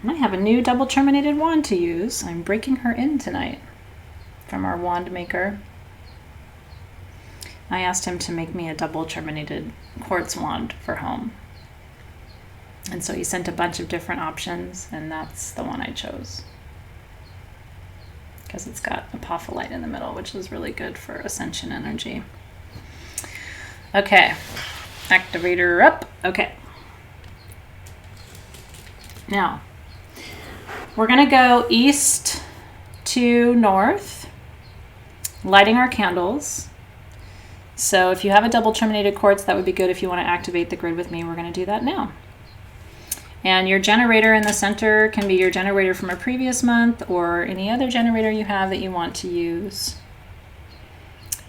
And I have a new double terminated wand to use. I'm breaking her in tonight from our wand maker. I asked him to make me a double terminated quartz wand for home. And so he sent a bunch of different options, and that's the one I chose. Because it's got apophyllite in the middle, which is really good for ascension energy. Okay, activator up. Okay. Now, we're going to go east to north, lighting our candles. So if you have a double terminated quartz, that would be good if you want to activate the grid with me. We're going to do that now. And your generator in the center can be your generator from a previous month or any other generator you have that you want to use.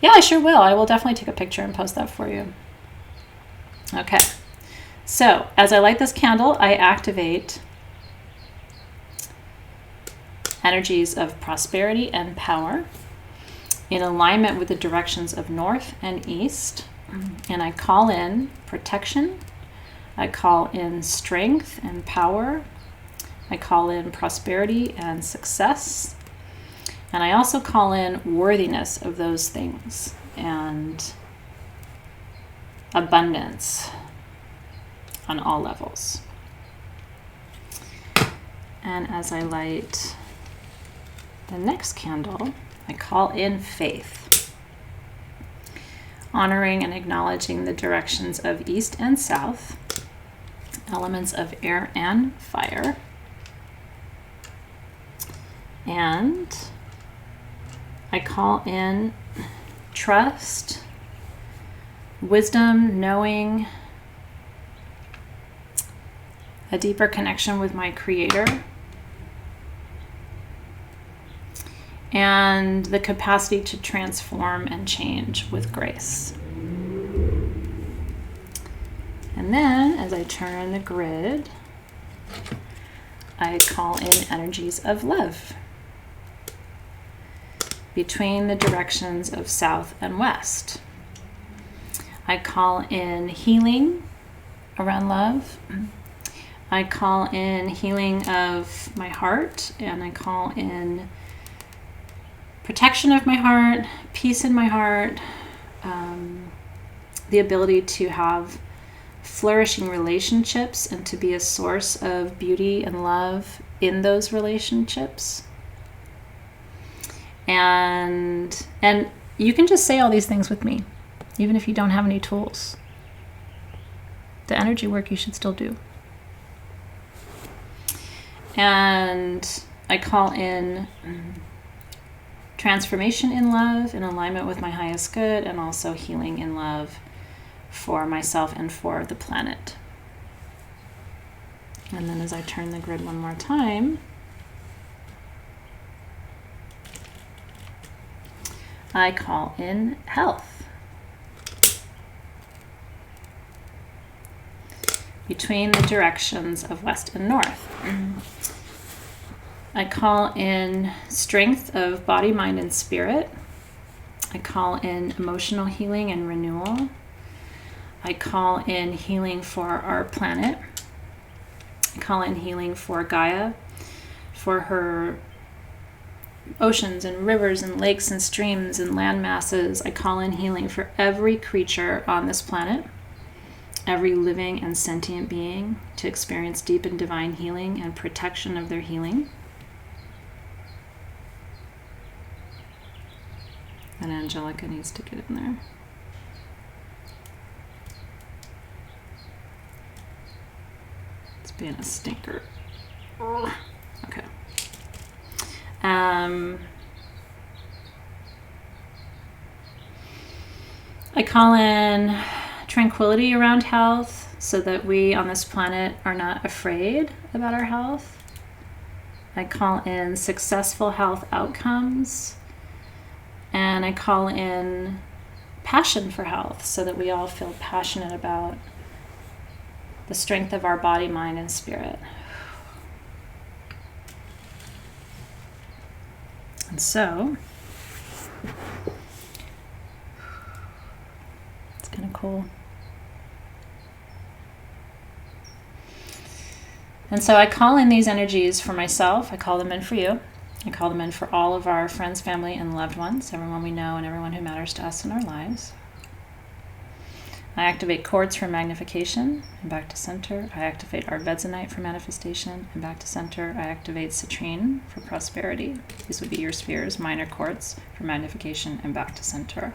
Yeah, I sure will. I will definitely take a picture and post that for you. Okay. So as I light this candle, I activate energies of prosperity and power in alignment with the directions of north and east. And I call in protection. I call in strength and power. I call in prosperity and success. And I also call in worthiness of those things and abundance on all levels. And as I light the next candle, I call in faith, honoring and acknowledging the directions of east and south, elements of air and fire, and I call in trust, wisdom, knowing, a deeper connection with my Creator, and the capacity to transform and change with grace. And then as I turn the grid, I call in energies of love between the directions of south and west. I call in healing around love. I call in healing of my heart, and I call in protection of my heart, peace in my heart, the ability to have flourishing relationships and to be a source of beauty and love in those relationships. And you can just say all these things with me, even if you don't have any tools. The energy work you should still do. And I call in transformation in love, in alignment with my highest good, and also healing in love for myself and for the planet. And then as I turn the grid one more time, I call in health between the directions of west and north. I call in strength of body, mind, and spirit. I call in emotional healing and renewal. I call in healing for our planet. I call in healing for Gaia, for her oceans and rivers and lakes and streams and land masses. I call in healing for every creature on this planet, every living and sentient being, to experience deep and divine healing and protection of their healing. And Angelica needs to get in there. It's being a stinker. Ugh. Okay. I call in tranquility around health so that we on this planet are not afraid about our health. I call in successful health outcomes. And I call in passion for health so that we all feel passionate about the strength of our body, mind, and spirit. And so, it's kind of cool. And so I call in these energies for myself. I call them in for you. I call them in for all of our friends, family, and loved ones, everyone we know and everyone who matters to us in our lives. I activate cords for magnification and back to center. I activate Arvedzenite for manifestation and back to center. I activate citrine for prosperity. These would be your spheres, minor cords for magnification and back to center.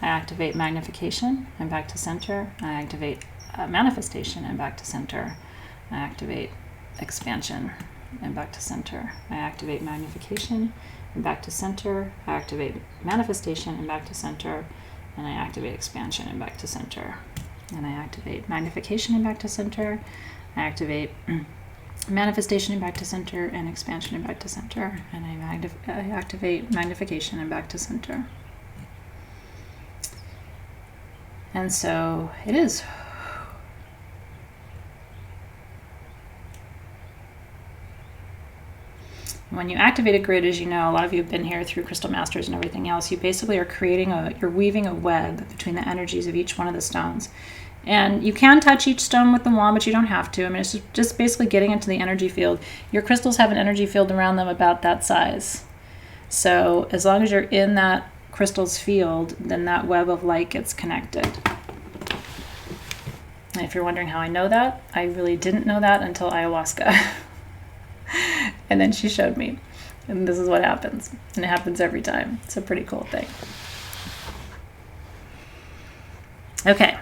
I activate magnification and back to center. I activate manifestation and back to center. I activate expansion and back to center. I activate magnification and back to center. I activate manifestation and back to center. And I activate expansion and back to center. And I activate magnification and back to center. I activate manifestation and back to center, and expansion and back to center. And I activate magnification and back to center. And so it is. When you activate a grid, as you know, a lot of you have been here through Crystal Masters and everything else, you basically are you're weaving a web between the energies of each one of the stones. And you can touch each stone with the wand, but you don't have to. I mean, it's just basically getting into the energy field. Your crystals have an energy field around them about that size. So as long as you're in that crystal's field, then that web of light gets connected. And if you're wondering how I know that, I really didn't know that until ayahuasca. And then she showed me. And this is what happens. And it happens every time. It's a pretty cool thing. Okay,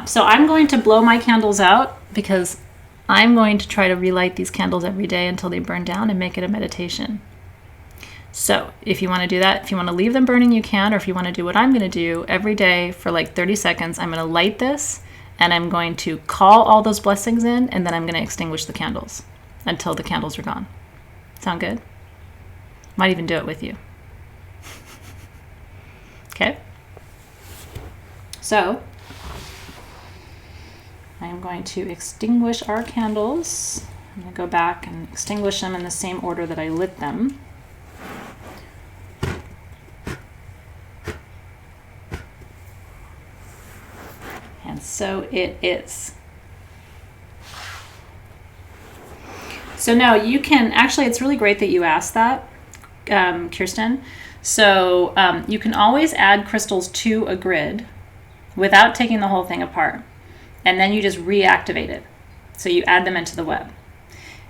so I'm going to blow my candles out because I'm going to try to relight these candles every day until they burn down and make it a meditation. So if you want to do that, if you want to leave them burning, you can. Or if you want to do what I'm going to do every day for like 30 seconds, I'm going to light this and I'm going to call all those blessings in, and then I'm going to extinguish the candles until the candles are gone. Sound good? Might even do it with you. Okay? So, I am going to extinguish our candles. I'm going to go back and extinguish them in the same order that I lit them. And so it is. So now you can, actually it's really great that you asked that, Kirsten. So you can always add crystals to a grid without taking the whole thing apart. And then you just reactivate it. So you add them into the web.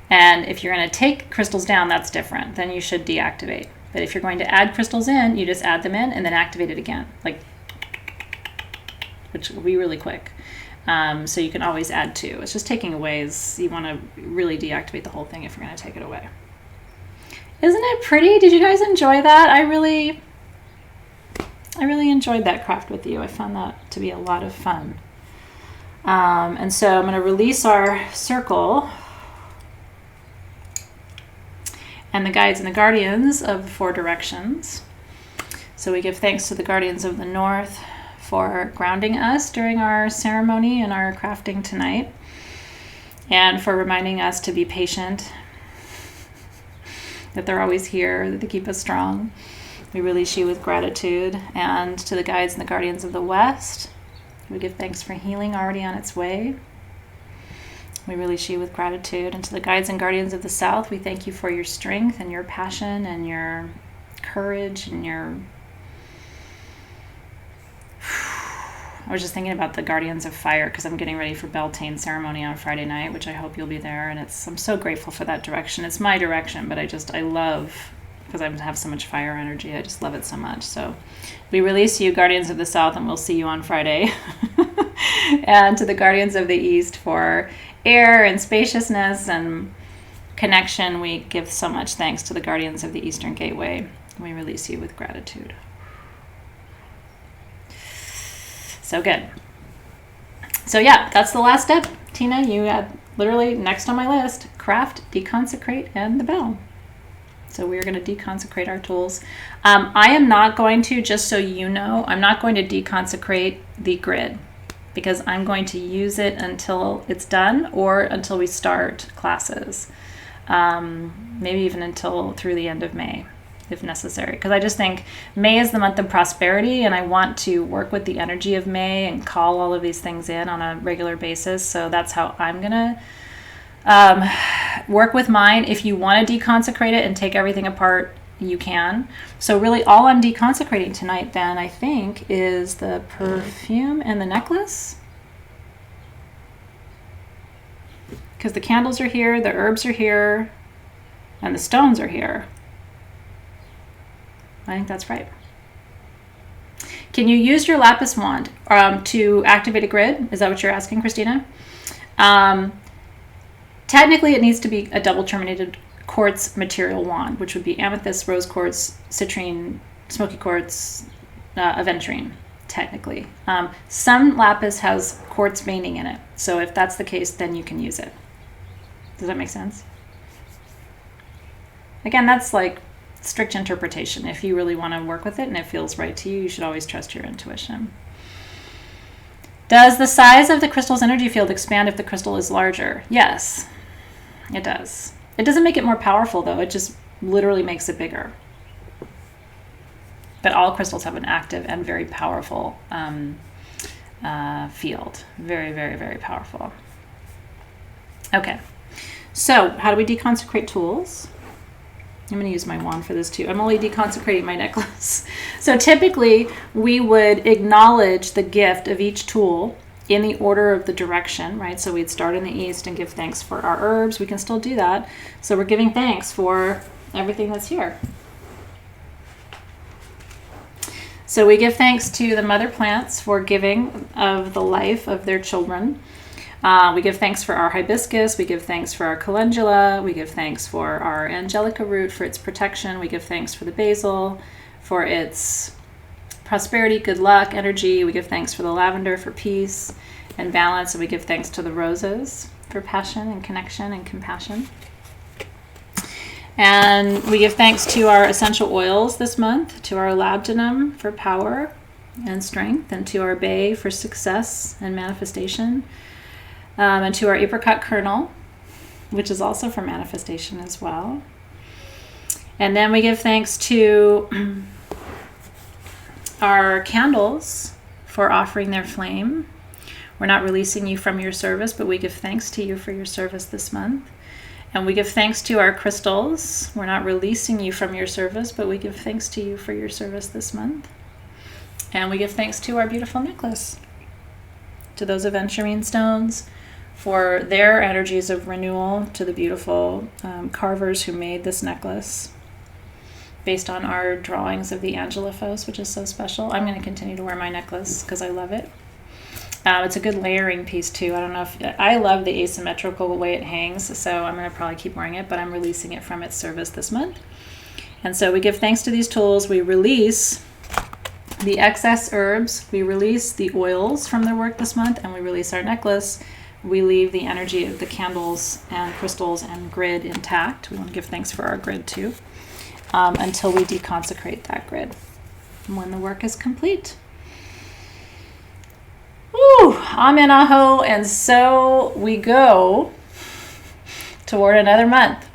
And if you're going to take crystals down, that's different. Then you should deactivate. But if you're going to add crystals in, you just add them in and then activate it again, like, which will be really quick. So you can always add to. It's just taking away is you want to really deactivate the whole thing if you're going to take it away. Isn't it pretty? Did you guys enjoy that? I really enjoyed that craft with you. I found that to be a lot of fun. And so I'm going to release our circle and the guides and the guardians of the four directions. So we give thanks to the guardians of the north for grounding us during our ceremony and our crafting tonight, and for reminding us to be patient, that they're always here, that they keep us strong. We release you with gratitude. And to the guides and the guardians of the west, we give thanks for healing already on its way. We release you with gratitude. And to the guides and guardians of the south, we thank you for your strength and your passion and your courage and your... I was just thinking about the Guardians of Fire because I'm getting ready for Beltane ceremony on Friday night, which I hope you'll be there. And I'm so grateful for that direction. It's my direction, but I love, because I have so much fire energy, I just love it so much. So we release you, Guardians of the South, and we'll see you on Friday. And to the Guardians of the East for air and spaciousness and connection, we give so much thanks to the Guardians of the Eastern Gateway. We release you with gratitude. So good. So yeah, that's the last step. Tina, you had literally next on my list, craft, deconsecrate, and the bell. So we're going to deconsecrate our tools. I am not going to, just so you know, I'm not going to deconsecrate the grid because I'm going to use it until it's done or until we start classes. Maybe even until through the end of May, if necessary. Because I just think May is the month of prosperity, and I want to work with the energy of May and call all of these things in on a regular basis. So that's how I'm going to work with mine. If you want to deconsecrate it and take everything apart, you can. So really all I'm deconsecrating tonight then, I think, is the perfume and the necklace. Because the candles are here, the herbs are here, and the stones are here. I think that's right. Can you use your lapis wand to activate a grid? Is that what you're asking, Christina? Technically, it needs to be a double terminated quartz material wand, which would be amethyst, rose quartz, citrine, smoky quartz, aventurine, technically. Some lapis has quartz veining in it. So if that's the case, then you can use it. Does that make sense? Again, that's like strict interpretation. If you really want to work with it and it feels right to you, you should always trust your intuition. Does the size of the crystal's energy field expand if the crystal is larger? Yes, it does. It doesn't make it more powerful, though. It just literally makes it bigger. But all crystals have an active and very powerful field. Very, very, very powerful. Okay. So how do we deconsecrate tools? I'm going to use my wand for this too. I'm only deconsecrating my necklace. So typically we would acknowledge the gift of each tool in the order of the direction, right? So we'd start in the east and give thanks for our herbs. We can still do that. So we're giving thanks for everything that's here. So we give thanks to the mother plants for giving of the life of their children. We give thanks for our hibiscus. We give thanks for our calendula. We give thanks for our angelica root for its protection. We give thanks for the basil for its prosperity, good luck, energy. We give thanks for the lavender for peace and balance. And we give thanks to the roses for passion and connection and compassion. And we give thanks to our essential oils this month, to our labdanum for power and strength, and to our bay for success and manifestation. And to our apricot kernel, which is also for manifestation as well. And then we give thanks to our candles for offering their flame. We're not releasing you from your service, but we give thanks to you for your service this month. And we give thanks to our crystals. We're not releasing you from your service, but we give thanks to you for your service this month. And we give thanks to our beautiful necklace, to those aventurine stones, for their energies of renewal, to the beautiful carvers who made this necklace based on our drawings of the Angelophos, which is so special. I'm going to continue to wear my necklace because I love it. It's a good layering piece too. I don't know if I love the asymmetrical way it hangs, so I'm going to probably keep wearing it, but I'm releasing it from its service this month. And so we give thanks to these tools. We release the excess herbs. We release the oils from their work this month, and we release our necklace. We leave the energy of the candles and crystals and grid intact. We want to give thanks for our grid too, until we deconsecrate that grid when the work is complete. Woo! Amen, aho, and so we go toward another month.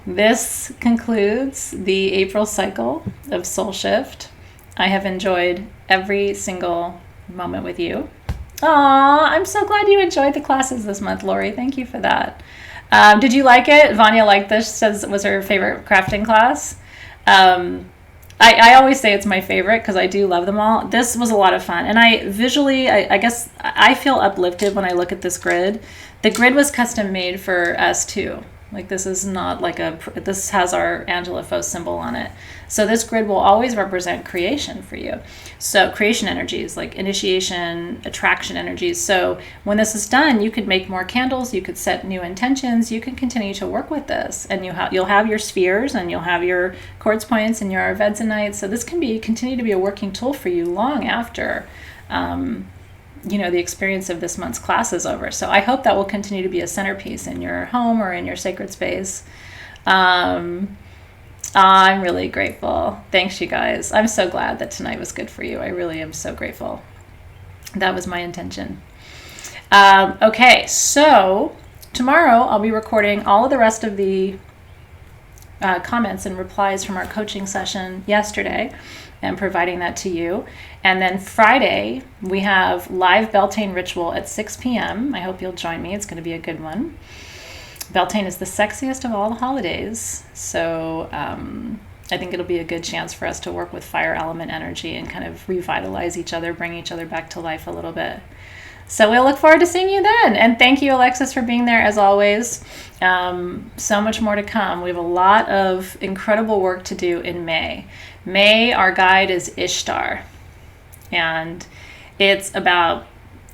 This concludes the April cycle of Soul Shift. I have enjoyed every single moment with you. Aw, I'm so glad you enjoyed the classes this month, Lori. Thank you for that. Did you like it? Vanya liked this, says it was her favorite crafting class. I always say it's my favorite because I do love them all. This was a lot of fun. And I guess I feel uplifted when I look at this grid. The grid was custom made for us too. Like this is not like this has our Angelophos symbol on it. So this grid will always represent creation for you. So creation energies like initiation, attraction energies. So when this is done, you could make more candles, you could set new intentions, you can continue to work with this, and you'll have your spheres and you'll have your quartz points and your arvedzonite. So this can continue to be a working tool for you long after the experience of this month's class is over. So I hope that will continue to be a centerpiece in your home or in your sacred space. I'm really grateful. Thanks, you guys. I'm so glad that tonight was good for you. I really am so grateful. That was my intention. Okay, so tomorrow I'll be recording all of the rest of the comments and replies from our coaching session yesterday and providing that to you. And then Friday, we have live Beltane ritual at 6 p.m. I hope you'll join me. It's going to be a good one. Beltane is the sexiest of all the holidays. So I think it'll be a good chance for us to work with fire element energy and kind of revitalize each other, bring each other back to life a little bit. So we'll look forward to seeing you then. And thank you, Alexis, for being there as always. So much more to come. We have a lot of incredible work to do in May. May, our guide is Ishtar. And it's about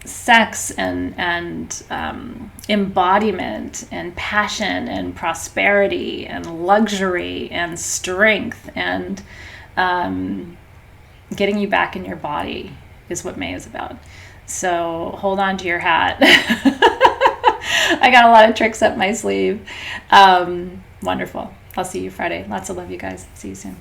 sex and embodiment and passion and prosperity and luxury and strength and getting you back in your body is what May is about. So hold on to your hat. I got a lot of tricks up my sleeve. Wonderful. I'll see you Friday. Lots of love, you guys. See you soon.